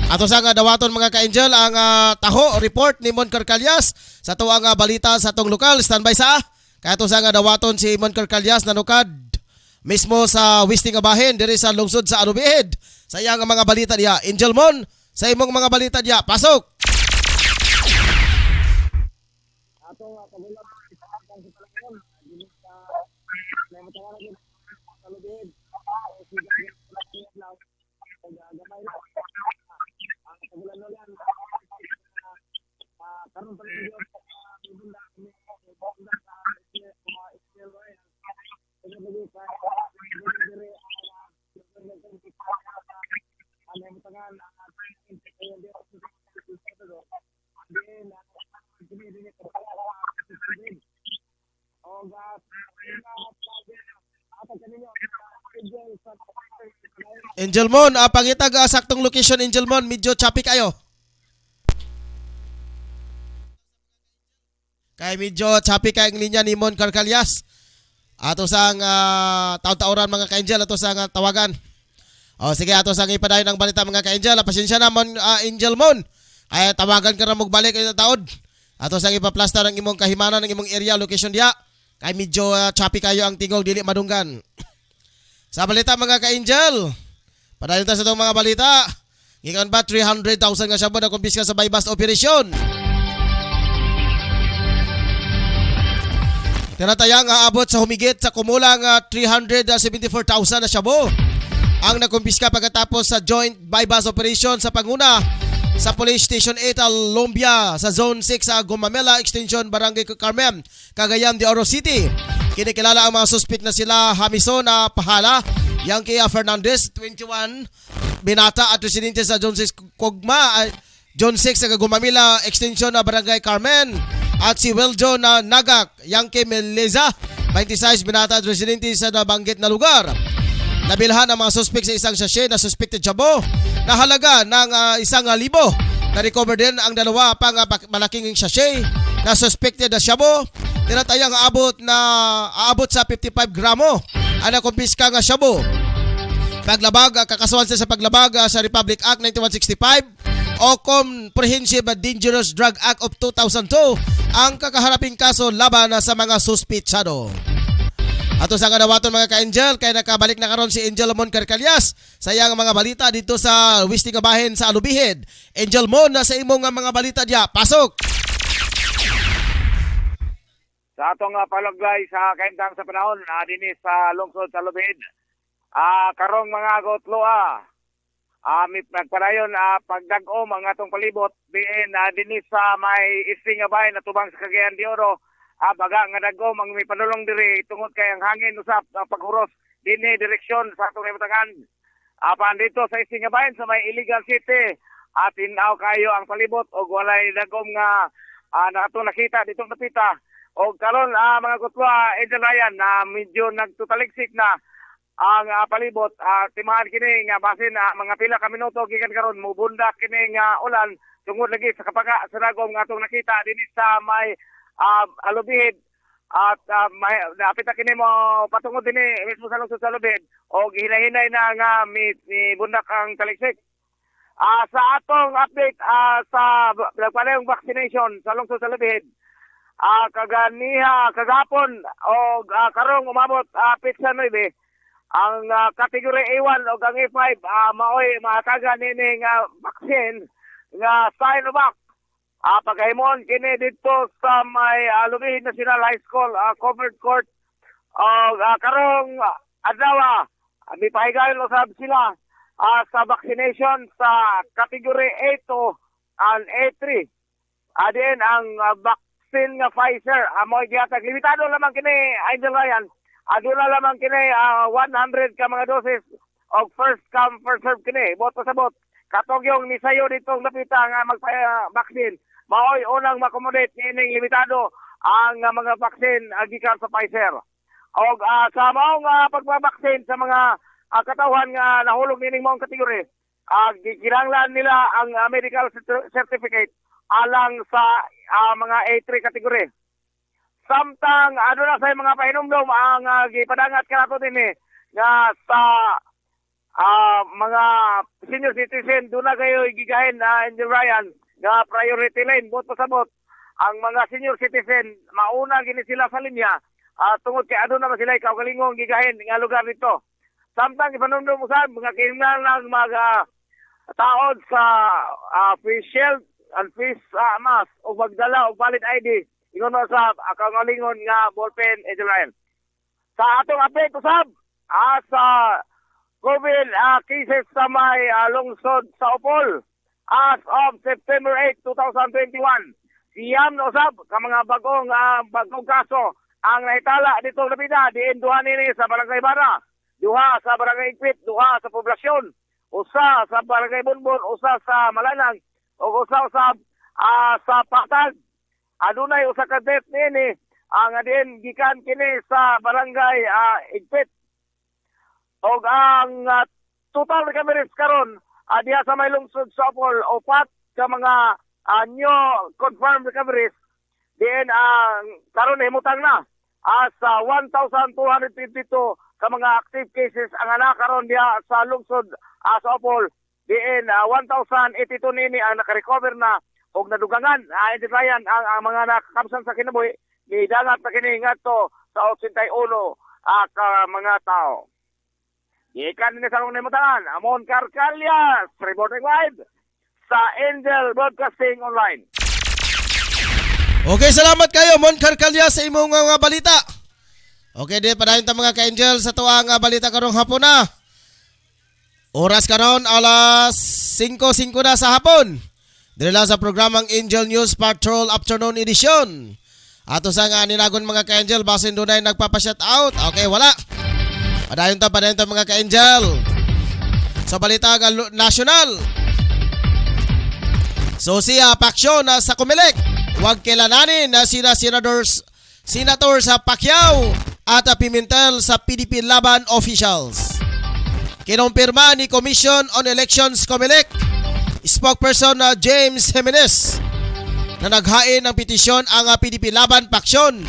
ato sa nga dawaton mga ka-Angel ang taho report ni Mon Carcalyas sa tuwang balita sa atong lokal. Standby sa kaya ato sa nga dawaton si Mon Carcalyas na nukad mismo sa Wisting Abahin diri sa lungsod sa Arubiid. Sa iyang mga balita diya. Angel Mon, sa imong mga balita diya. Pasok! Angel Mon, pangitag saktong location Angel Mon, medyo choppy kayo. Kay medyo choppy kay ang linya ni Mon Carcalyas. Ato sang taon-taoran mga ka-Angel, ato sang tawagan. O sige, ato sang ipadayon ang balita mga ka-Angel. Pasensya na Mon, Angel Mon. Ay tawagan ka na magbalik sa taod. Ato sang ipaplasta ng imong kahimanan ng imong area location diya. Kay medyo choppy kayo ang tingog dili madunggan. Sa balita mga ka-angel. Padayon ta sa itong mga balita. Gikan ba 300,000 nga syabo na kumpiska sa buy-bust operation. Tinatayang aabot sa humigit sa kumulang 374,000 na syabo ang nakumpiska pagkatapos sa joint buy-bust operation sa panguna sa Police Station 8 Lombia sa Zone 6 sa Gumamela Extension Barangay Carmen, Cagayan de Oro City. Kinikilala ang mga suspect na sila Hamison na Pahala, Yankee Fernandez, 21, binata at residente sa Zone 6 Kogma, Zone 6 sa Gumamela Extension na Barangay Carmen, at si Weljo na Nagak, Yankee Meleza, 26, binata at residente sa nabanggit na lugar. Nabilhan ang mga suspect sa isang sachet na suspected jabo na halaga ng 1,000. Na-recover din ang dalawa pang malaking sachet na suspected na shabu. Tinatayang aabot sa 55 gramo ang nakumpiska nga shabu. Paglabag, kakasuhan sa paglabag sa Republic Act 9165 o Comprehensive Dangerous Drug Act of 2002 ang kakaharaping kaso laban sa mga suspitsado. Ato sa kadawaton mga ka-angel, kaya nakabalik na karon si Angel Mon Carcalias sa iyang mga balita dito sa Wisting Bahin sa Alubihid. Angel Mon, sa imong mga balita diya, pasok! Sa atong palaglay sa kaintang sa panahon, dinis sa lungsod sa Lubid. Karong mga gotloa, nagpadayon pagdag-om ang atong palibot, dinis sa may Isting Bahin na tubang sa Cagayan de Oro. Baga nga dagom ang may panulong diri tungod kay ang hangin usap paghuros dinhi direksyon sa atong himutangan. Dito sa Isting Bahin sa may Iligan City tinaw kayo ang palibot og walay dagom nga atong nakita ditong napita. Og karon mga kutwa Angel Ryan na medyo nagtutaligsik na ang palibot. Timahan kini nga basin mga pila ka minuto gikan karon mubundak kini nga ulan tungod lagi sa kapaga sa dagom nga atong nakita dinhi sa may Alubihid at napita kini mo patungod dinhi mismo sa lungsod sa Alubihid o gihinay-hinay na nga mi bundak ang taligsik. Sa atong update sa pagpanayong vaccination sa lungsod sa Alubihid, kagapon o karong umabot pitsa 9 ang category A1 o ang A5 maoy mahatagan nini nga vaccine nga Sinovac. Pagahimon kini dito sa may Alubihid National High School covered court karong adlaw mipahigayon usab sila sa vaccination sa category A2 and A3. Adin ang vaccine nga Pfizer mo gihatag limitado lamang kini Angel Ryan. Aduna lamang kini 100 ka mga doses og first come first serve kini bot pa sabot. Katong yung misayo ditong napita nga magpa-vaccine maoy unang makomodate nining limitado ang mga vaccine gikan sa Pfizer. Og sa maong pagbabaksin sa mga katawhan nga nahulog nining maong kategori, gikinahanglan nila ang medical certificate alang sa mga A3 kategori. Samtang na sa mga pahinumdom ang gipadangat kanato dinhi nga sa mga senior citizen doon na kayo gigahin Angel Ryan nga priority lane bot pasabot ang mga senior citizen mauna gini sila sa linya tungod kay aduna man sila kaugalingong gigahin nga lugar dito. Samtang ipanumdum usab mga kinahanglan mga taod sa face shield and face mask o magdala og valid ID ingon sa kaugalingon nga ballpen Angel Ryan. Sa atong update usab sa COVID cases sa may lungsod sa Opol. As of September 8, 2021, siyam na usab ka mga bagong kaso ang nahitala dito napida diin duha nini sa Barangay Bara, duha sa Barangay Igpit, duha sa poblasyon, usa sa Barangay Bunbon, usa sa Malanang, o usa sa Patag. Adunay usa ka death nini ang diin gikan kini sa Barangay Igpit. Og ang total recoveries karon diha sa may lungsod sa Opol, upat ka mga new confirmed recoveries diin karon himutang na sa 1,252 ka mga active cases ang karon diha sa lungsod sa Opol diin 1,082 nini ang naka-recover na og nadugangan identifyan ang mga nakakamsan sa kinabuhi ni dangat na kini ngadto sa 81 ka mga tao. Ikan ni sa ni mutaan Amon Carcalias reporting live sa Angel Broadcasting Online. Okay, salamat kayo Mon Carcalya sa imong mga balita. Okay, di padayon ta mga ka-Angel sa tuwang balita karong hapon na. Oras karon alas 5:05 na sa hapon. Dili lang sa programang Angel News Patrol Afternoon Edition. Ato sa nga ninagon mga ka-Angel basin dunay nagpapa-shout out. Okay, wala. Padayon ta mga ka-Angel. Sa balita national. So siya paksyon sa Comelec, wag kilalanin na sina senator sa Pacquiao at Pimentel sa PDP Laban officials. Kinumpirma ni Commission on Elections Comelec spokesperson na James Jimenez na naghain ng petisyon ang PDP Laban paksyon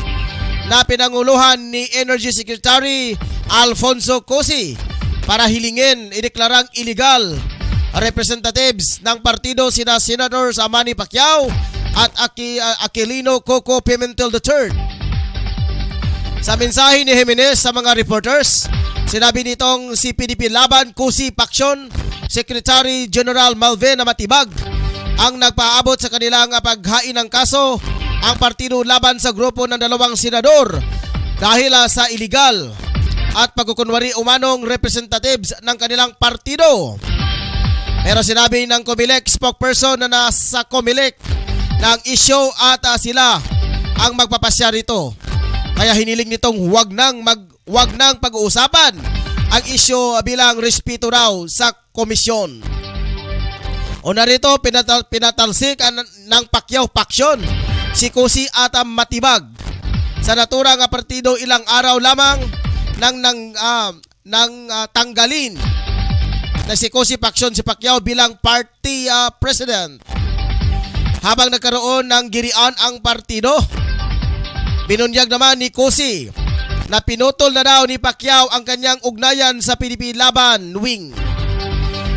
na pinanguluhan ni Energy Secretary Alfonso Cosi para hilingin ideklarang illegal representatives ng partido sina Senators Manny Pacquiao at Aquilino Coco Pimentel III. Sa mensahe ni Jimenez sa mga reporters, sinabi nitong si PDP Laban Cosi Paksyon Secretary General Malven na matibag ang nagpaabot sa kanilang paghain ng kaso ang partido laban sa grupo ng dalawang senador dahil sa illegal at pagkukunwari umanong representatives ng kanilang partido. Pero sinabi ng Comelec spokesperson na nasa Comelec na ang isyo at sila ang magpapasya rito. Kaya hiniling nitong wag nang pag-uusapan ang isyo bilang respeto raw sa komisyon. O narito pinatalsik ng Pacquiao Paksyon si Cosi at matibag sa naturang partido ilang araw lamang nang tanggalin na si Cosi Paksyon si Pacquiao bilang party president. Habang nagkaroon ng girian ang partido, binunyag naman ni Cosi na pinutol na daw ni Pacquiao ang kanyang ugnayan sa PDP Laban wing.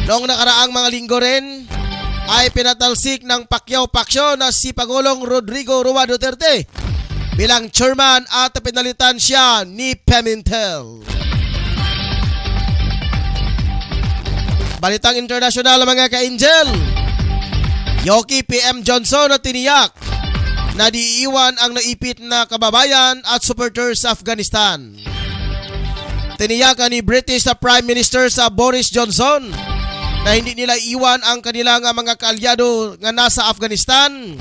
Noong nakaraang mga linggo rin ay pinatalsik ng Pacquiao Paksyon na si Pangulong Rodrigo Roa Duterte bilang chairman at pinalitan siya ni Pimentel. Balitang internasyonal mga ka-Angel. Yoki PM Johnson na tiniyak na diiwan ang naipit na kababayan at supporters sa Afghanistan. Tiniyak ni British Prime Minister sa Boris Johnson na hindi nila iwan ang kanilang mga kaalyado nga nasa Afghanistan.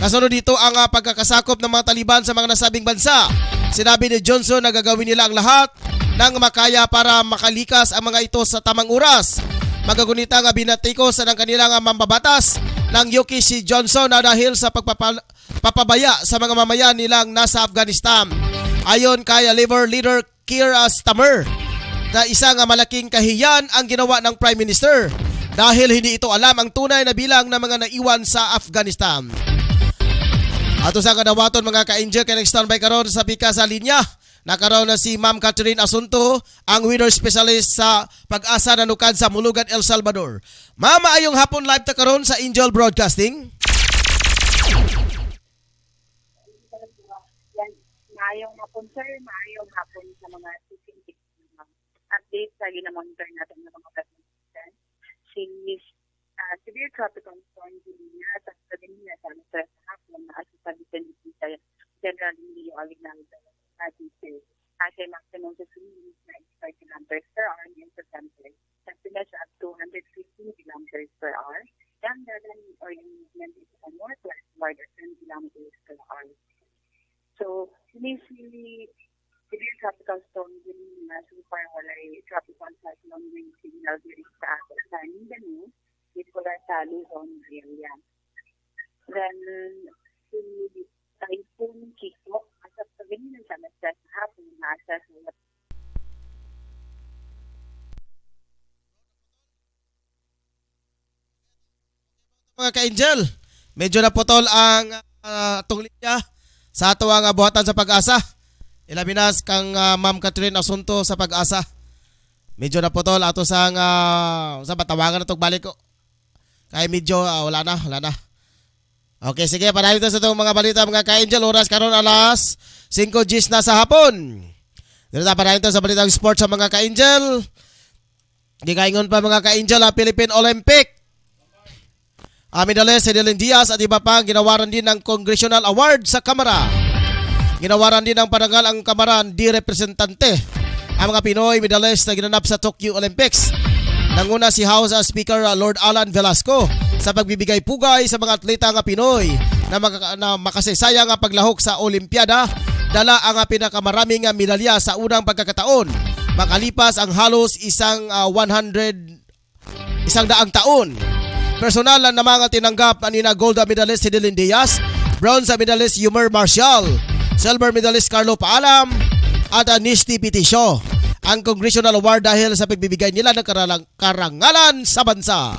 Kasunod dito ang pagkakasakop ng mga Taliban sa mga nasabing bansa. Sinabi ni Johnson na gagawin nila ang lahat ng makaya para makalikas ang mga ito sa tamang oras. Magagunita nga binatikos ng kanilang mambabatas ng Yoki si Johnson na dahil sa pagpapabaya sa mga mamayan nilang nasa Afghanistan. Ayon kay Labour leader Keir Starmer, na isang malaking kahiyan ang ginawa ng Prime Minister dahil hindi ito alam ang tunay na bilang ng mga naiwan sa Afghanistan. Ato sa kadawaton mga ka-Angel kay nag-standby karon sa pika sa linya. Nakaroon na si Ma'am Catherine Asunto, ang weather specialist sa Pag-asa na nukad sa Mulugan, El Salvador. Ma'am, ayong hapon live ta karon sa Angel Broadcasting. Maayong hapon sir, maayong hapon sa mga updates sa ginamonitor natin ng mga kasimulan. Si severe tropical storm Julia sa Pagdina sa hapon na asasabi sa General Emilio Aguinaldo. As a maximum to 95 kilometers per hour in September, temperature up to 115 kilometers per hour, and the movement is a northwest wider 10 kilometers per hour. So, initially, severe tropical storm din na so far walay tropical cyclone wind signal diri sa Mindanao, dito sa Luzon area. Then, si Typhoon Kiko, asap sa ganyan sa nasas hapon na asas mga ka-Angel, medyo naputol ang atong linya sa ato ang buhatan sa Pag-asa. Ilabinas kang Ma'am Catherine Asunto sa Pag-asa. Medyo naputol ato sa batawangan natong balik ko. Kay medyo wala na. Okay, sige, panahin ito sa itong mga balita mga ka-angel. Oras karon alas 5 Gs na sa hapon. Dito na panahin ito sa balitang sports sa mga ka-angel. Gikaingon pa mga ka-angel ang Philippine Olympic. Medalist si Dylan Diaz at iba pa ginawaran din ng Congressional Award sa Kamara. Ginawaran din ng parangal ang Kamara di representante. Ang mga Pinoy medalist na ginanap sa Tokyo Olympics. Nanguna si House Speaker Lord Alan Velasco sa pagbibigay pugay sa mga atleta nga Pinoy na makasaysaya nga paglahok sa Olimpiada. Dala ang pinakamaraming medalya sa unang pagkakataon. Makalipas ang halos isang daang taon. Personal na mga tinanggap ni na gold medalist si Dylan Diaz, bronze medalist Yumer Marcial, silver medalist Carlo Paalam at Nishti Pitisyo ang Congressional Award dahil sa pagbibigay nila ng karangalan sa bansa.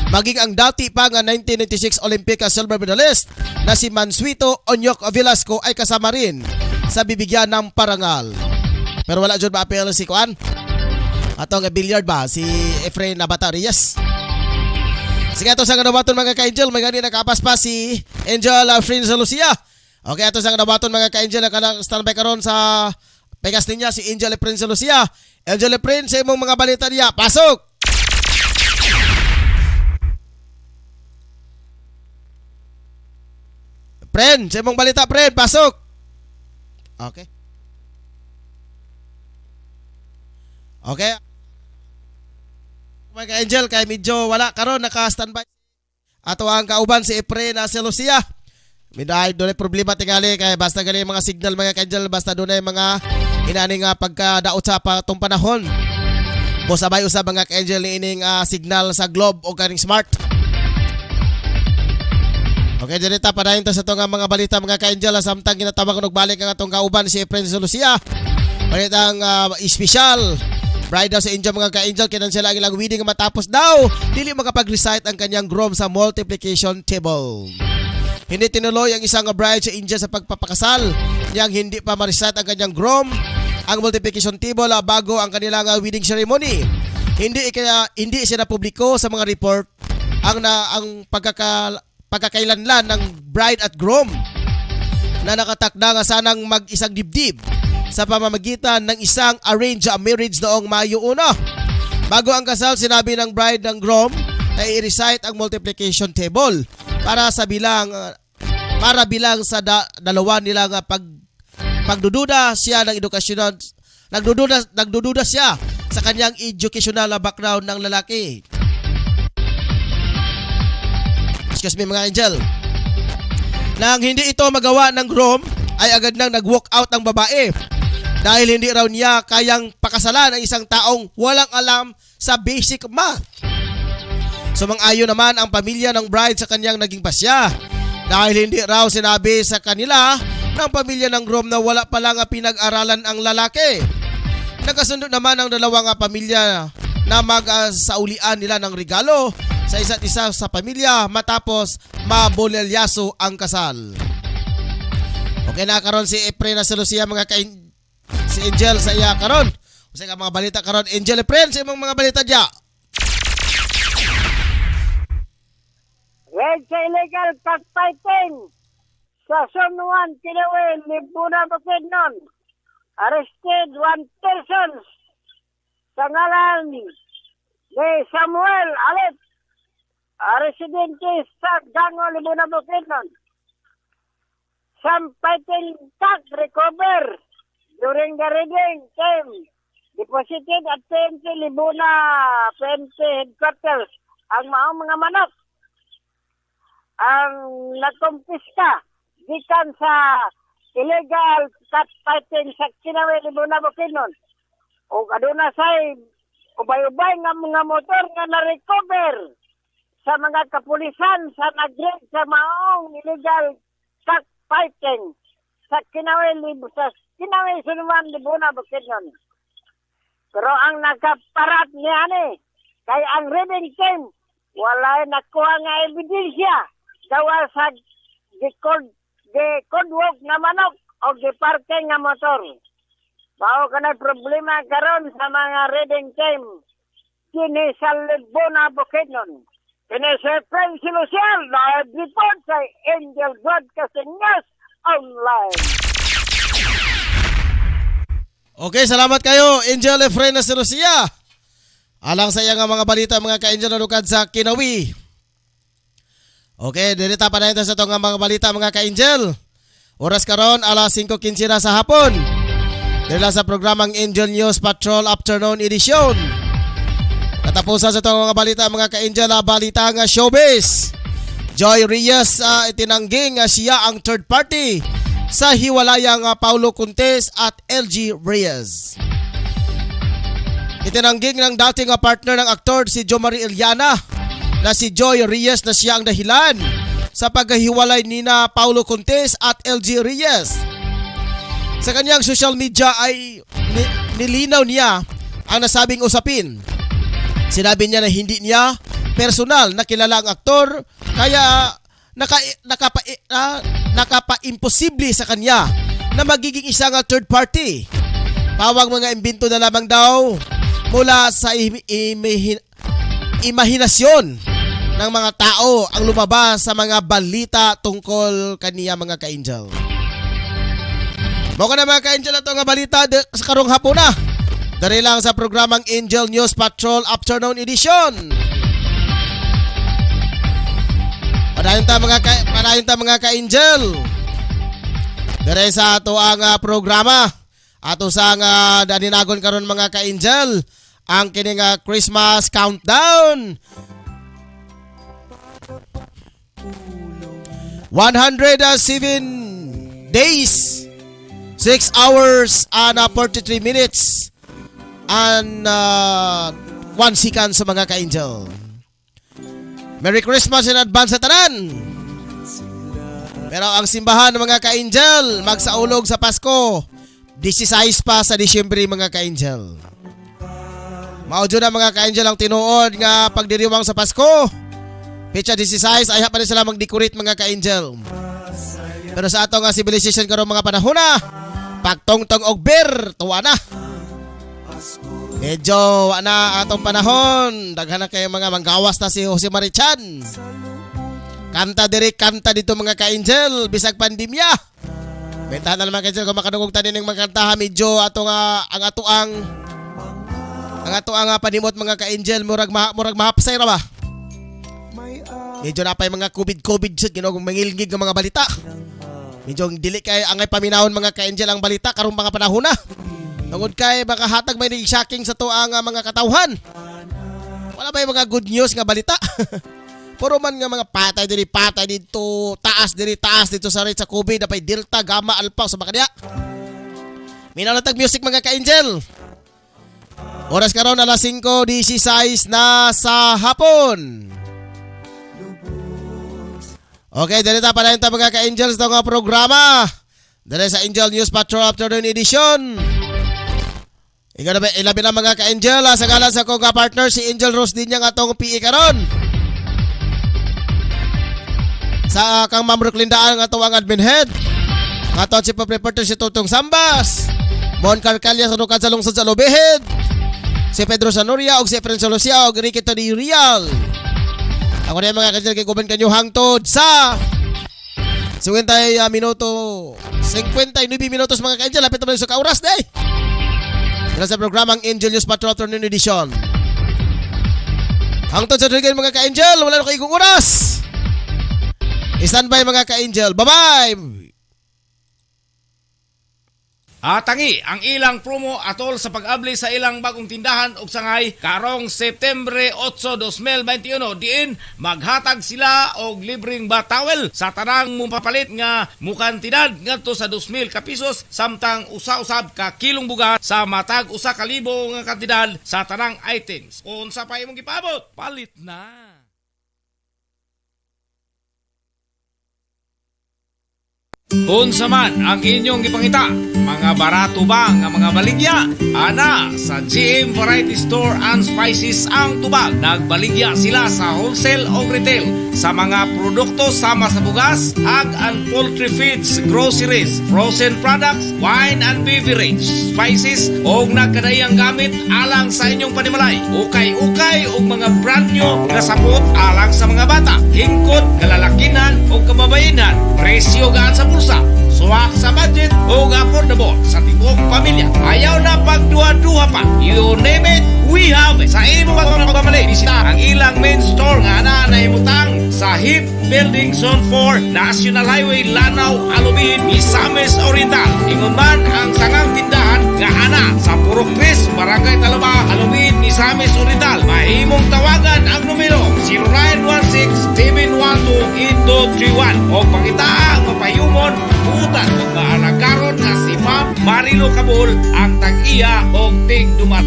Maging ang dati pa nga 1996 Olympic silver medalist na si Mansueto Onyok Velasco ay kasama rin sa bibigyan ng parangal. Pero wala dyan ma-appeal si Kuan. Atong billiard ba? Si Efrain Nabata Reyes. Sige, ito sa kanabaton mga ka-angel. May gani nakapas pa si Angel Frinz Lucia. Okay, ito sa kanabaton mga ka-angel. Standby karon sa Pegas niya si Angel Prince Lucia. Angel Prince, sa imong mga balita niya. Pasok! Friend, sa imong balita, friend. Pasok! Okay. Okay. Mga ka-angel, kay medyo wala karon naka-standby. Ato ang kauban si Efrain na si Lucia. Miday doon ay problema tingali kay basta gali mga signal mga ka-angel, basta doon ay mga inaning pagkadaot sa patong panahon. Bosabay usab mga ka-angel ni ining signal sa globe o kaning smart. Okay, direta pa dayon ta sa itong mga balita mga ka-angel. Samtang ginatawag ko nagbalik ang atong kauban si Efrain sa Lucia. Balitang espesyal bride daw sa India mga ka-angel, kinan sila ilang wedding matapos daw dili makapag-recite ang kanyang groom sa multiplication table. Hindi tinuloy ang isang bride sa India sa pagpapakasal niyang hindi pa ma-recite ang kanyang groom ang multiplication table bago ang kanilang wedding ceremony. Hindi siya na publiko sa mga report ang pagkakailanlan ng bride at groom na nakatakda nga sanang mag-isang dibdib sa pamamagitan ng isang arranged marriage noong Mayo 1. Bago ang kasal, sinabi ng bride ng groom ay i-recite ang multiplication table para bilang sa dalawa nilang pagdududa siya ng edukasyon. Nagdududa siya sa kanyang educational background ng lalaki. Excuse me mga angel. Nang hindi ito magawa ng groom, ay agad nang nag-walk out ang babae dahil hindi raw niya kayang pakasalan ang isang taong walang alam sa basic math. Sumang-ayon naman ang pamilya ng bride sa kanyang naging pasya dahil hindi raw sinabi sa kanila ng pamilya ng groom na wala pa lang pinag-aralan ang lalaki. Nagkasundo naman ang dalawang pamilya na magsaulian nila ng regalo sa isa't isa sa pamilya matapos mabulelyaso ang kasal. Okay na karon si Efrain na si Lucia mga si Angel sa iya karon. Usa ka mga balita karon Angel Efrain sa imong mga balita dia. Red sa illegal cockfighting sa San Juan, Kilawin, Libuna, Bukidnon. Arrested one person sa ngalan ni Samuel Alit, residente sa Gango, Libuna, Bukidnon. Some fighting cock recover during the reading came deposited at PNP Libuna PNP headquarters ang maong mga manok ang nakumpiska gikan sa illegal cat fighting sa Kinawe Libuna Bukidnon o aduna say ubay-ubay nga mga motor nga na-recover sa mga kapulisan sa nag-raid sa maong illegal cat fighting sa Kinawe Sunuman Libuna Bukidnon. Pero ang nakaparat niya kay ang reading team wala nakuha nga ebidensya gawa sa gikudwok nga manok o giparking nga motor. Mao kanay problema karon sa mga reading team kini sa Libuna Bukidnon. Pinisipin si Luciel na report sa Angel Broadcasting News Online. Okay, salamat kayo, Angel Efren na si Lucia. Alang sa iya nga mga balita mga ka-Angel na lukad sa Kinawi. Okay, dirita pa na ito sa itong mga balita mga ka-Angel. Oras karon alas 5:15 na sa hapon. Dila sa programang Angel News Patrol Afternoon Edition. Katapusan sa itong mga balita mga ka-Angel, balita nga showbiz. Joy Reyes itinangging siya ang third party sa hiwalayang Paulo Contes at LG Reyes. Itinangging ng dating partner ng aktor si Jo Marie Iliana na si Joy Reyes na siya ang dahilan sa paghiwalay ni na Paulo Contes at LG Reyes. Sa kanyang social media ay nilinaw niya ang nasabing usapin. Sinabi niya na hindi niya personal na kilala ang aktor kaya nakapa-imposible sa kanya na magiging isang third party. Pawang mga imbento na lamang daw mula sa imahinasyon ng mga tao ang lumabas sa mga balita tungkol kaniya mga ka-Angel. Moko na mga ka-Angel ito nga balita sa karong hapon na. Dari lang sa programang Angel News Patrol Afternoon Edition. Padayon ta mga ka-Angel. Dari sa ato ang programa. Ato sa nga daninagon karon mga ka-Angel. Ang kining Christmas Countdown. 107 days, 6 hours and 43 minutes and 1 second sa mga ka-Angel. Merry Christmas in advance sa tanan. Pero ang simbahan ng mga ka-Angel magsaulog sa Pasko 16 pa sa Disyembre mga ka-Angel. Maudyo na mga ka-Angel ang tinuod nga pagdiriwang sa Pasko. Pecha 16 ay pa rin sila mag-decorate mga ka-Angel. Pero sa atong civilization karong mga panahon na pagtongtong og beer tuwa na. Medyo na atong panahon. Daghan na kayo mga manggawas na si Jose Marichan. Kanta dito mga ka-Angel. Bisag pandemya. Bentahan na naman ka-Angel kung makadungog tanin ng mga kantaha. Medyo ang panimot mga ka-Angel. Murag mahapsay ra ba? Medyo na pa yung mga COVID shit. Ginagong mangilgig ng mga balita. Medyo dili kay angay paminahon mga ka-Angel ang balita karong mga panahon na. Tungod kay baka hatag may shocking sa tuang mga katawhan. Wala ba yung mga good news nga balita? Puro man nga mga patay dito, taas dito sa rate sa COVID, napay Delta, Gamma, Alpha sa baka niya. Minalatag music mga ka-Angel. Oras karon alas 5:16 na sa hapon. Okay, dali ta pala yung mga ka-Angels ito nga programa. Dali sa Angel News Patrol Afternoon Edition. Ilabi na mga ka-Angel sa galan sa kong partner si Angel Rose din yang atong PE karon. Sa kang Ma'am Roklindaan nga atong admin head. Nga atong chief of reporter si Tutong Sambas. Mon Carcalia sa nukad sa lungsod sa Lobehed. Si Pedro Sanoria og si Efren Solosia og Ricky Tony Real. Ako na mga ka-Angel kay kuban kanyo hangtod sa 59 minutos mga ka-Angel. Lapit naman sa kauras day. Dala sa programang Angel News Patrol Afternoon Edition. Hangtod sa dugan mga ka-Angel. Wala na kayo ikong oras. I-standby mga ka-Angel. Bye-bye! Tangi ang ilang promo atol sa pag-abli sa ilang bagong tindahan ug sangay karong Septembre 8, 2021 diin maghatag sila og libreng batawel sa tanang mupapalit nga mukantidad ngadto sa 2,000 ka pesos samtang usa-usab ka kilong bugas sa matag usa ka libo nga kantidad sa tanang items. Unsa pa imong gipabot? Palit na. Unsa man ang inyong gipangita, mga barato ba nga mga baligya? Ana sa GM Variety Store and Spices ang tubag. Nagbaligya sila sa wholesale o retail sa mga produkto sama sa bugas, ag and poultry feeds, groceries, frozen products, wine and beverage, spices o nagkadayang gamit alang sa inyong panimalay. Ukay-ukay o mga brand new nga sapot alang sa mga bata, hingkod, kalalakinan o kababayenan. Presyo gaan sa bulsa, suwak sa budget o affordable sa tibok pamilya. Ayaw na pagduha-duha pa. You name it, we have it. Sa imo pagmamali, bisita ang ilang main store nga na naimutang sa HIP Building Zone 4, National Highway, Lanao, Alubihin, Misamis Oriental. Ingon man ang tangang tindahan nga ana sa Purok Chris, Barangay Talaba, Alubihin, Misamis Oriental. Mahimong tawagan ang numero 0916-712-8231 o pangitaang mapayumon utan o maalagaron nga si Ma'am Marilo Cabul ang tag-iya o tig dumat.